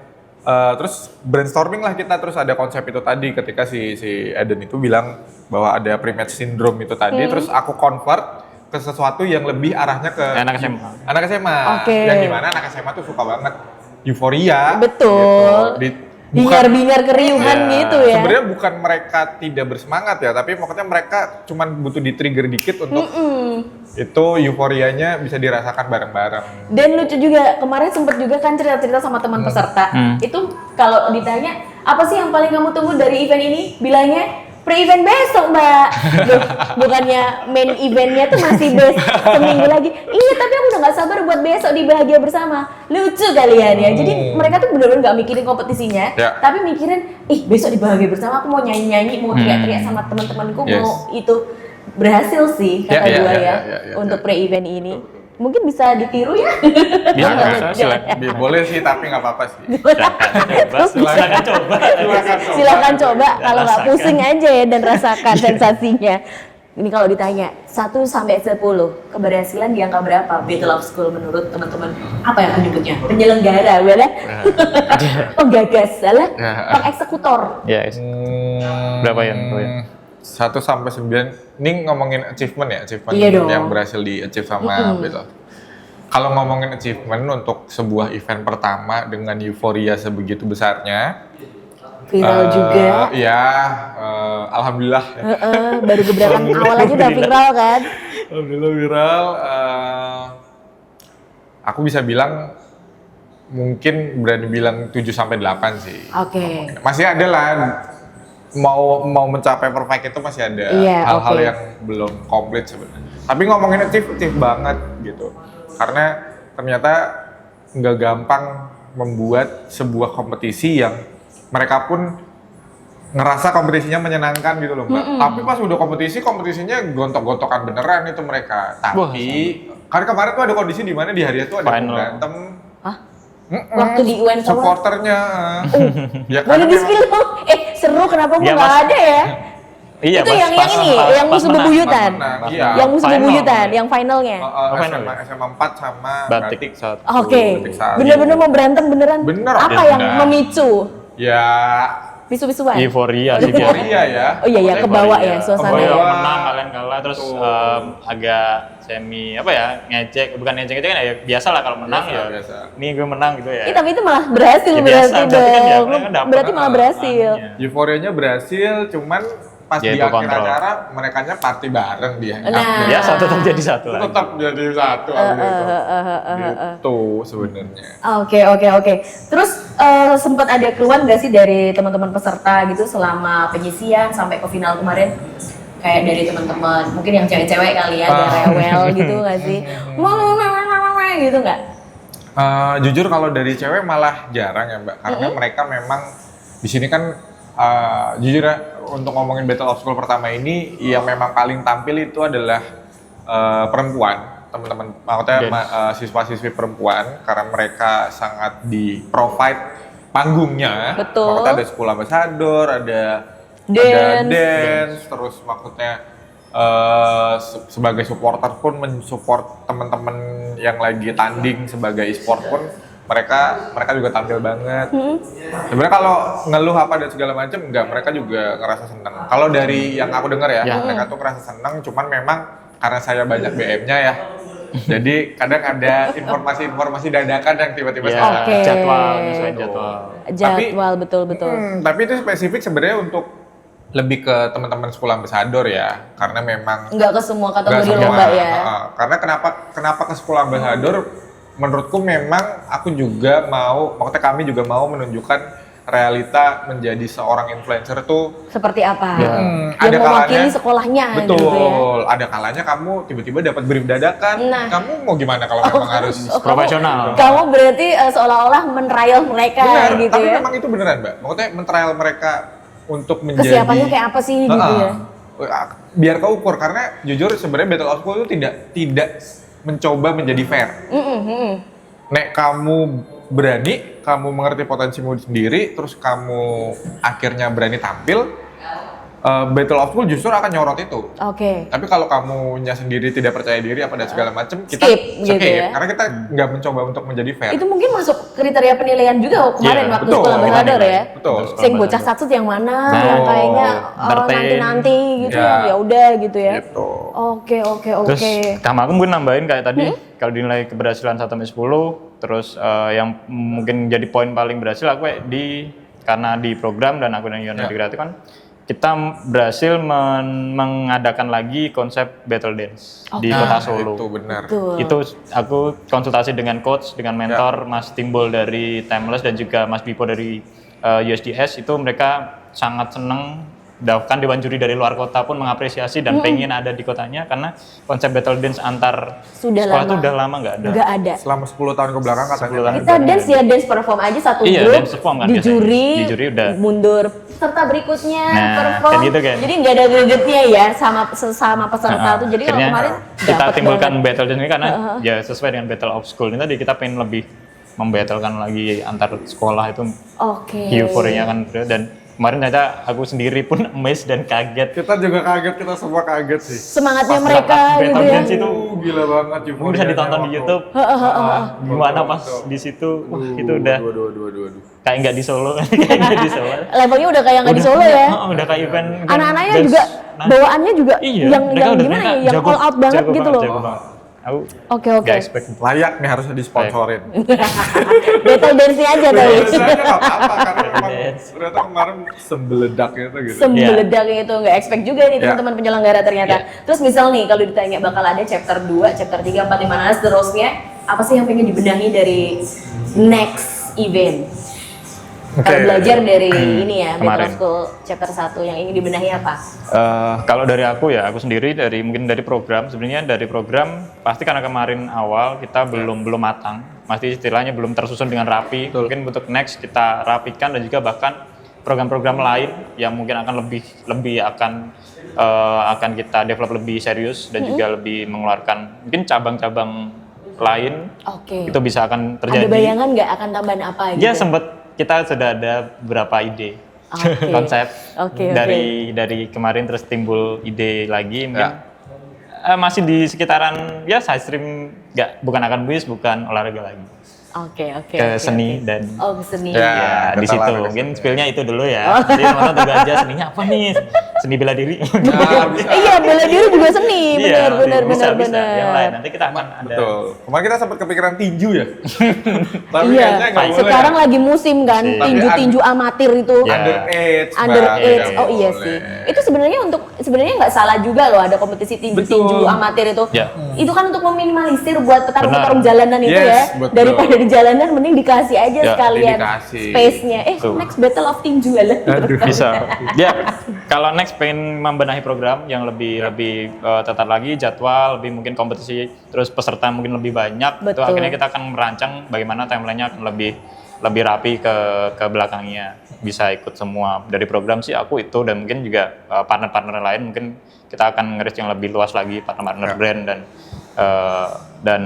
terus brainstorming lah kita, terus ada konsep itu tadi ketika si Eden itu bilang bahwa ada pre-match syndrome itu tadi, terus aku convert ke sesuatu yang lebih arahnya ke Anak SMA. Anak SMA. Oke. Yang dimana anak SMA tuh suka banget euforia. Betul. Gitu. Bingar-bingar keriuhan gitu ya. Sebenarnya bukan mereka tidak bersemangat ya, tapi maksudnya mereka cuman butuh di-trigger dikit untuk itu euforianya bisa dirasakan bareng-bareng. Dan lucu juga, kemarin sempet juga kan cerita-cerita sama teman peserta. Itu kalau ditanya, apa sih yang paling kamu tunggu dari event ini? Bilangnya, pre-event besok mbak. Loh, bukannya main eventnya tuh masih seminggu lagi. Iya, tapi aku udah gak sabar buat besok di Bahagia Bersama. Lucu kalian ya. Jadi mereka tuh bener-bener gak mikirin kompetisinya, Ya. tapi mikirin, besok di Bahagia Bersama aku mau nyanyi-nyanyi, mau teriak-teriak sama teman-temanku, Yes. mau itu. Berhasil sih kata Ya, gue ya, ya, untuk pre-event ini. Mungkin bisa ditiru ya. Bisa, silakan. Boleh sih, tapi nggak apa-apa sih. Silakan coba. Silakan coba, kalau nggak pusing aja ya dan rasakan sensasinya. Ini kalau ditanya 1 sampai 10 keberhasilan di angka berapa Battle of School menurut teman-teman? Apa yang menyebutnya? Penyelenggara, boleh? Penggagas, salah? Pengeksekutor. Ya, berapa ya? 1 sampai 9. Ini ngomongin achievement ya, achievement Iya dong. yang berhasil di-achieve sama Battle. Kalau ngomongin achievement untuk sebuah event pertama dengan euforia sebegitu besarnya, Viral juga. Ya, alhamdulillah. Baru gebrakan awal aja udah viral kan? Alhamdulillah viral. Aku bisa bilang mungkin berani bilang 7 sampai 8 sih. Oke. Masih ada lah, mau mencapai perfect itu masih ada Iya, hal-hal oke. yang belum komplit sebenarnya. Tapi ngomongin achieve banget gitu. Karena ternyata nggak gampang membuat sebuah kompetisi yang mereka pun ngerasa kompetisinya menyenangkan gitu loh Mbak. Tapi pas udah kompetisinya gontok-gontokan beneran itu mereka. Tapi karena kemarin tuh ada kondisi di mana di hari itu ada Final. berantem. Hah? Waktu di UN sama? Supporternya. Ya Boleh di spill dong? Seru kenapa gue Iya, nggak Mas. ada ya? Iya, Itu yang ini, yang musuh menang. bebuyutan. Iya. Yang musuh Final. bebuyutan, yang finalnya. Final SMA, ya? SMA 4 sama Batik satu. Oke, Batik satu. bener-bener mau berantem beneran? Bener, Apa bener. yang memicu? Ya Pisu-pisuan? Euforia sih biasa. euforia ya. Oh iya ya, kebawa ya Oh suasana ya, ya. menang kalian kalah terus agak semi apa ya, ngecek, bukan ngecek itu kan ya biasa lah kalau menang Biasa, ya. biasa. Ini gue menang gitu ya. Tapi itu malah berhasil Ya, berarti biasa, berarti kan ya, dong. mereka dapet Berarti malah berhasil. anunya. Euforianya berhasil, cuman pas Ya, di itu akhir kontrol. acara merekanya party bareng dia. Nah. Ya satu tetap jadi satu lah. Tetap jadi satu gitu sebenarnya. Oke. Terus sempat ada keluhan nggak sih dari teman-teman peserta gitu selama penyisian sampai ke final kemarin? Kayak dari teman-teman, mungkin yang cewek-cewek kali ya, ada rewel gitu nggak sih? Gitu nggak? Jujur kalau dari cewek malah jarang ya Mbak, karena mereka memang di sini kan jujur ya untuk ngomongin Battle of School pertama ini yang memang paling tampil itu adalah perempuan, teman-teman, maksudnya siswa-siswi perempuan karena mereka sangat di provide panggungnya. Betul. Maksudnya ada school ambassador, ada Dance. dance, terus maksudnya sebagai supporter pun mensupport teman-teman yang lagi tanding sebagai e-sport pun mereka juga tampil banget. Sebenarnya kalau ngeluh apa dan segala macam enggak, mereka juga ngerasa senang. Kalau dari yang aku dengar ya, mereka tuh ngerasa senang, cuman memang karena saya banyak BM-nya ya. Jadi kadang ada informasi-informasi dadakan yang tiba-tiba Ya, saya Oke. jadwal, nyesuaiin jadwal. Jadwal betul. tapi itu spesifik sebenarnya untuk lebih ke teman-teman sekolah ambassador ya, karena memang Nggak ke semua nggak kategori semua. lomba ya. Karena kenapa ke sekolah ambassador? Menurutku memang aku juga mau, maksudnya kami juga mau menunjukkan realita menjadi seorang influencer tuh. Seperti apa? ada Yang mewakili kalanya- sekolahnya Betul, gitu ya. ada kalanya kamu tiba-tiba dapat brief dadakan. Nah. Kamu mau gimana kalau memang harus Profesional. Kamu berarti seolah-olah men-trial mereka benar, gitu tapi ya. memang itu beneran Mbak. Maksudnya men-trial mereka untuk menjadi Kesiapannya kayak apa sih gitu ya? Biar keukur, karena jujur sebenarnya Battle of School itu tidak mencoba menjadi fair. Nek kamu berani, kamu mengerti potensimu sendiri, terus kamu akhirnya berani tampil, Battle of School justru akan nyorot itu. Oke. Tapi kalau kamunya sendiri tidak percaya diri apa dan segala macam, kita Skip gitu ya. karena kita nggak mencoba untuk menjadi fair. Itu mungkin masuk kriteria penilaian juga kemarin Iya, waktu betul. sekolah ambassador ya. Betul. Sing bocah satu yang mana, Nah, yang kayaknya entertain. nanti gitu Ya. ya udah gitu ya. Gitu. Oke. Terus aku mungkin nambahin kayak tadi, kalau dinilai keberhasilan 1-10, terus yang mungkin jadi poin paling berhasil aku karena di program dan aku dan Yona di Kreatif kan, kita berhasil mengadakan lagi konsep battle dance di Kota Solo. Itu benar. Betul. Itu aku konsultasi dengan coach, dengan mentor Mas Timbul dari Timeless dan juga Mas Bipo dari USDS, itu mereka sangat seneng. Bahkan Dewan Juri dari luar kota pun mengapresiasi dan pengen ada di kotanya karena konsep battle dance antar Sudah sekolah lama. itu udah lama nggak ada. Nggak ada. Selama 10 tahun ke belakang katanya. 10 tahun. Kita dance ya dance perform aja satu Iya, grup dance perform kan di biasanya. juri, Di juri udah. mundur peserta berikutnya Nah, perform. kan gitu kan. Jadi nggak ada gregetnya ya sama sesama peserta tuh. Jadi kalau Akhirnya kemarin kita dapet timbulkan banget. battle dance ini karena ya sesuai dengan battle of school ini tadi, kita pengen lebih membattlekan lagi antar sekolah itu Oke. euforianya kan, dan kemarin ternyata aku sendiri pun amazed dan kaget. Kita juga kaget, kita semua kaget sih. Semangatnya Pas mereka battle gitu ya. dance itu Gila banget mungkin bisa ditonton di YouTube. Gimana pas di situ, wah itu udah Waduh. kayak nggak di Solo, kayak nggak di Solo. Levelnya udah kayak nggak di Solo ya. Udah kayak event Anak-anaknya dance. juga Nah, bawaannya juga iya, yang mereka udah gimana ya, ternyata yang jago- all out banget jago gitu banget, loh. jago banget. Aku Oke. nggak expect. Layak nih harusnya disponsorin. Battle dance-nya aja tapi. Biasanya nggak apa-apa karena memang Dance. ternyata kemarin sembeledak itu gitu. Sembeledak itu nggak expect juga nih Ya. teman-teman penyelenggara ternyata. Terus misal nih kalau ditanya bakal ada chapter 2, chapter 3, 4, 5, 6 seterusnya, apa sih yang pengen dibenahi dari next event? Kalau belajar dari ini ya, Battle Kemarin. of School chapter 1 yang ingin dibenahi apa? Kalau dari aku ya, aku sendiri mungkin dari program, sebenarnya dari program pasti karena kemarin awal kita belum matang. masih istilahnya belum tersusun dengan rapi. Betul. Mungkin untuk next kita rapikan dan juga bahkan program-program lain yang mungkin akan lebih akan kita develop lebih serius dan juga lebih mengeluarkan mungkin cabang-cabang lain. Oke. Itu bisa akan terjadi. Ada bayangan nggak akan tambahan apa gitu? Ya sempat kita sudah ada beberapa ide Oke. konsep Oke, dari kemarin terus timbul ide lagi mungkin masih di sekitaran ya side stream bukan akademis bukan olahraga lagi Oke. ke seni dan Oh, ke seni. Ya. ya di kita situ lari ke mungkin seni. spillnya itu dulu ya. Jadi teman-teman tunggu aja seninya apa nih? Seni bela diri. Nah, bisa. Iya, bela diri juga seni. Iya, Benar. bisa. Yang lain nanti kita akan ada. Betul. Kemarin kita sempat kepikiran tinju ya. Tapi Iya. kayaknya nggak boleh. Sekarang lagi musim kan Sih. tinju-tinju amatir itu. Ya. Under Mbak, age. nggak Oh iya boleh. sih. Itu sebenarnya nggak salah juga loh ada kompetisi tinju-tinju Betul. amatir itu. Ya. Itu kan untuk meminimalisir buat petarung-petarung Benar. jalanan itu Yes, ya. betul. Daripada di jalanan mending dikasih aja Ya, sekalian dikasih. space-nya. Tuh. Next Battle of Tinju lah. Bisa. Ya, kalau next pengen membenahi program yang lebih tetat lagi jadwal, lebih mungkin kompetisi, terus peserta mungkin lebih banyak. Itu Betul. akhirnya kita akan merancang bagaimana timelinenya akan lebih rapi ke belakangnya. Bisa ikut semua dari program sih aku itu dan mungkin juga partner-partner lain mungkin kita akan ngeris yang lebih luas lagi partner-partner brand dan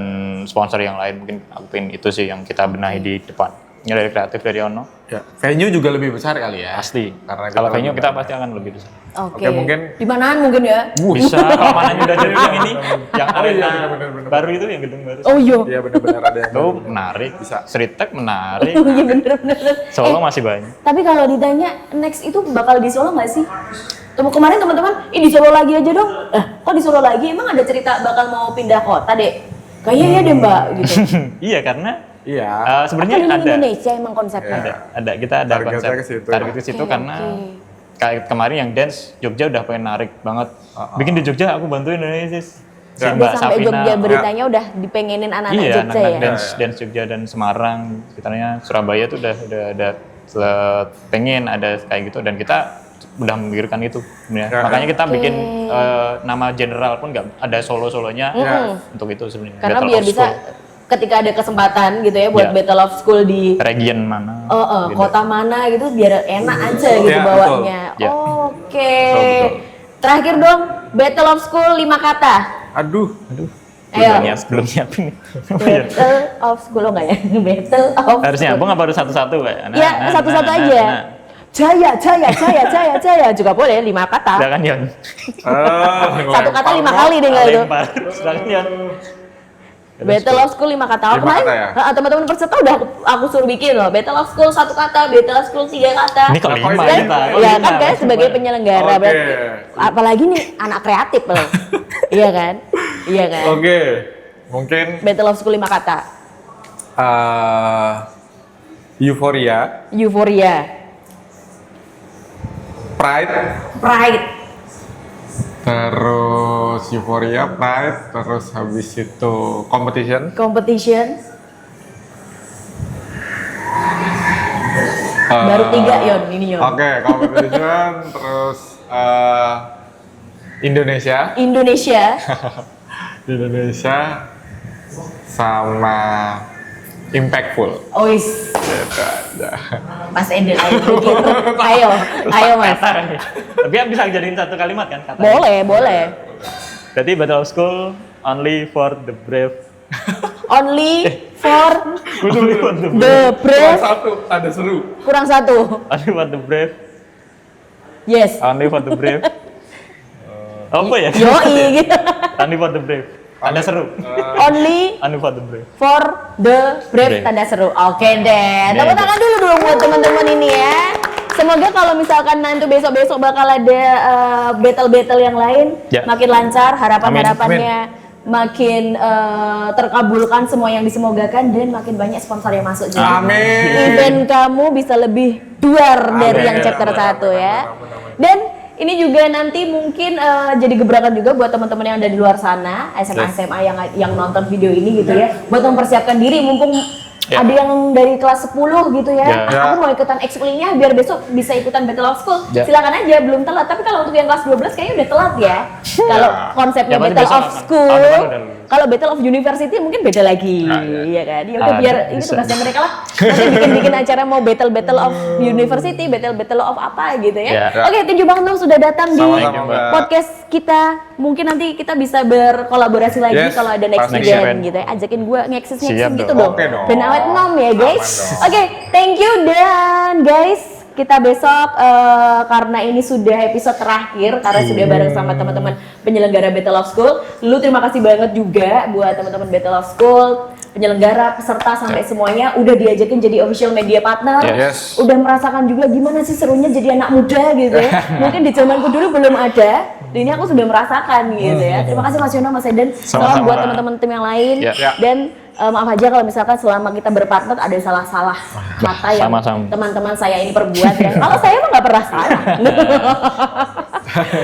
sponsor yang lain mungkin aku pengen itu sih yang kita benahi di depan. Ini dari kreatif dari Ono. Ya, venue juga lebih besar kali ya. Pasti. Karena Kalau kita venue lebih kita banyak. pasti akan lebih besar. Oke. Oke, mungkin Di manaan mungkin ya. Bisa kalau mananya udah jadi yang ini, yang Oh, iya, arena bener. baru itu yang gedung baru. Oh iya. Iya benar-benar ada yang Itu menarik. Bisa. Street Tech menarik. Oh iya bener. Solo masih banyak. Tapi kalau ditanya next itu bakal di Solo nggak sih? Kemarin teman-teman, di Solo lagi aja dong. Kok di Solo lagi? Emang ada cerita bakal mau pindah kota deh? Kayaknya ya deh mbak, gitu. Iya karena Iya. sebenarnya Keliling ada. Indonesia emang konsepnya. Ada kita ada Targetnya konsep ke situ. target ke situ Oke, karena oke. kayak kemarin yang dance Jogja udah pengen narik banget. Bikin di Jogja aku bantuin ini sis. Si Ya. Udah Mbak sampai Safina. Jogja beritanya udah dipengenin anak-anak Iya, Jogja anak-anak ya. dance Jogja dan Semarang, sekitarnya Surabaya tuh udah ada pengen ada kayak gitu dan kita udah memikirkan itu sebenarnya. Ya. Makanya kita Oke. bikin nama general pun nggak ada solo-solonya untuk itu sebenarnya. Karena Battle biar of bisa School. ketika ada kesempatan gitu ya buat Iya. Battle of School di Region mana? gitu. kota mana gitu biar enak aja gitu Ya, bawanya. betul. Ya. Oke. Betul. Terakhir dong, Battle of School 5 kata. Aduh. Ayo. Belum nyiapin nih. Battle of School lo nggak ya? Battle of Harus School. nyambung apa harus satu-satu Pak? Ya, satu-satu aja. Jaya juga boleh 5 kata. Silakan Yon. Satu kata 5 kali deh nggak itu. Lempar. Silakan Yon. Battle of School 5 kata. 5 Kemarin kata ya? teman-teman peserta udah aku suruh bikin loh. Battle of School 1 kata, Battle of School 3 kata. Ini kalau Apa 5 ini? kita. Ya kan guys sebagai penyelenggara Oke. berarti apalagi nih anak kreatif loh. Iya kan? Iya kan? Oke. Mungkin Battle of School 5 kata. Euphoria, Euphoria, Pride, Pride, terus Euphoria, Pride, terus habis itu Competition. Competition. Baru 3 Yon, ini Yon. Oke, Competition, terus Indonesia, Indonesia. sama Impactful. Ois, Gitu aja. Mas Endel ayo bikin. Ayo Mas. Kata kan ya. Tapi kan bisa jadiin satu kalimat kan kata. Boleh. Berarti Battle of School only for the brave. Only for Only for the brave. the brave. Satu, ada seru. Kurang 1. Only for the brave. Yes. Only for the brave. Apa ya? Yoi gitu. Only for the brave. Tanda seru. Only Only for the brave. for the brave Brave. tanda seru. Oke deh. Tepuk tangan dulu dong buat teman-teman ini ya. Semoga kalau misalkan nanti besok-besok bakal ada battle-battle yang lain Ya. makin lancar, harapan-harapannya makin terkabulkan semua yang disemogakan dan makin banyak sponsor yang masuk juga. Amin. Event kamu bisa lebih duar dari Amin. yang chapter Amin. 1 ya. Amin. Dan ini juga nanti mungkin jadi gebrakan juga buat teman-teman yang ada di luar sana, SMA yang nonton video ini gitu ya, buat mempersiapkan diri mumpung Ya. ada yang dari kelas 10 gitu ya. Ya. Ah, aku mau ikutan ekskul-nya biar besok bisa ikutan Battle of School. Ya. Silakan aja, belum telat. Tapi kalau untuk yang kelas 12 kayaknya udah telat ya. Kalau konsepnya Ya, pasti Battle besok of akan. School Tahun depan udah lulus. Kalau Battle of University mungkin beda lagi, ya kan? Ya udah biar ini bisa. tugasnya mereka lah. Nanti bikin acara mau Battle of University, Battle of apa gitu ya. Ya. Oke, thank you banget Nong sudah datang di Sama-sama, Mbak. podcast kita. Mungkin nanti kita bisa berkolaborasi lagi Yes, kalau ada next pasti. event gitu ya. Ajakin gue ngeksis Siap gitu dong. dong. Oke dong. Ben awet nom ya guys. Aman dong. Oke, thank you dan guys kita besok karena ini sudah episode terakhir karena sudah bareng sama teman-teman penyelenggara Battle of School. Lu terima kasih banget juga buat teman-teman Battle of School, penyelenggara, peserta sampai semuanya udah diajakin jadi official media partner. Yes. Udah merasakan juga gimana sih serunya jadi anak muda gitu ya. Mungkin di zamanku dulu belum ada. Dan ini aku sudah merasakan gitu ya. Terima kasih Mas Yono, Mas Eden. Salam Sama-sama. buat teman-teman tim yang lain. Ya. Dan maaf aja kalau misalkan selama kita berpartner ada salah-salah kata yang Sama-sama. teman-teman saya ini perbuat ya. Kalau saya mah nggak pernah salah.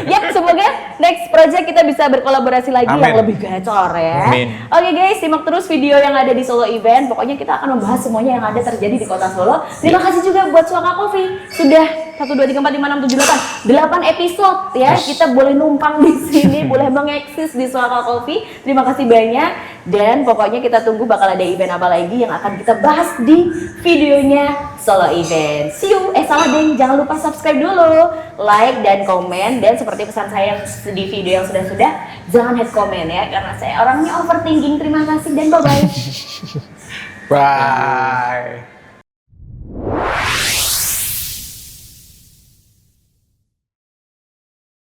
Ya, semoga next project kita bisa berkolaborasi lagi Amin. yang lebih gacor ya. Amin. Oke guys, simak terus video yang ada di Solo Event. Pokoknya kita akan membahas semuanya yang ada terjadi di Kota Solo. Terima kasih juga buat Suaka Coffee. Sudah 1 2 3 4 5 6 7 8 episode ya. Kita boleh numpang di sini, boleh mengeksis di Suaka Coffee. Terima kasih banyak dan pokoknya kita tunggu bakal ada event apa lagi yang akan kita bahas di videonya Solo Event. See you. Salah deng, jangan lupa subscribe dulu, like dan komen, dan seperti pesan saya di video yang sudah-sudah, jangan hate komen ya karena saya orangnya overthinking. Terima kasih dan bye bye. Bye.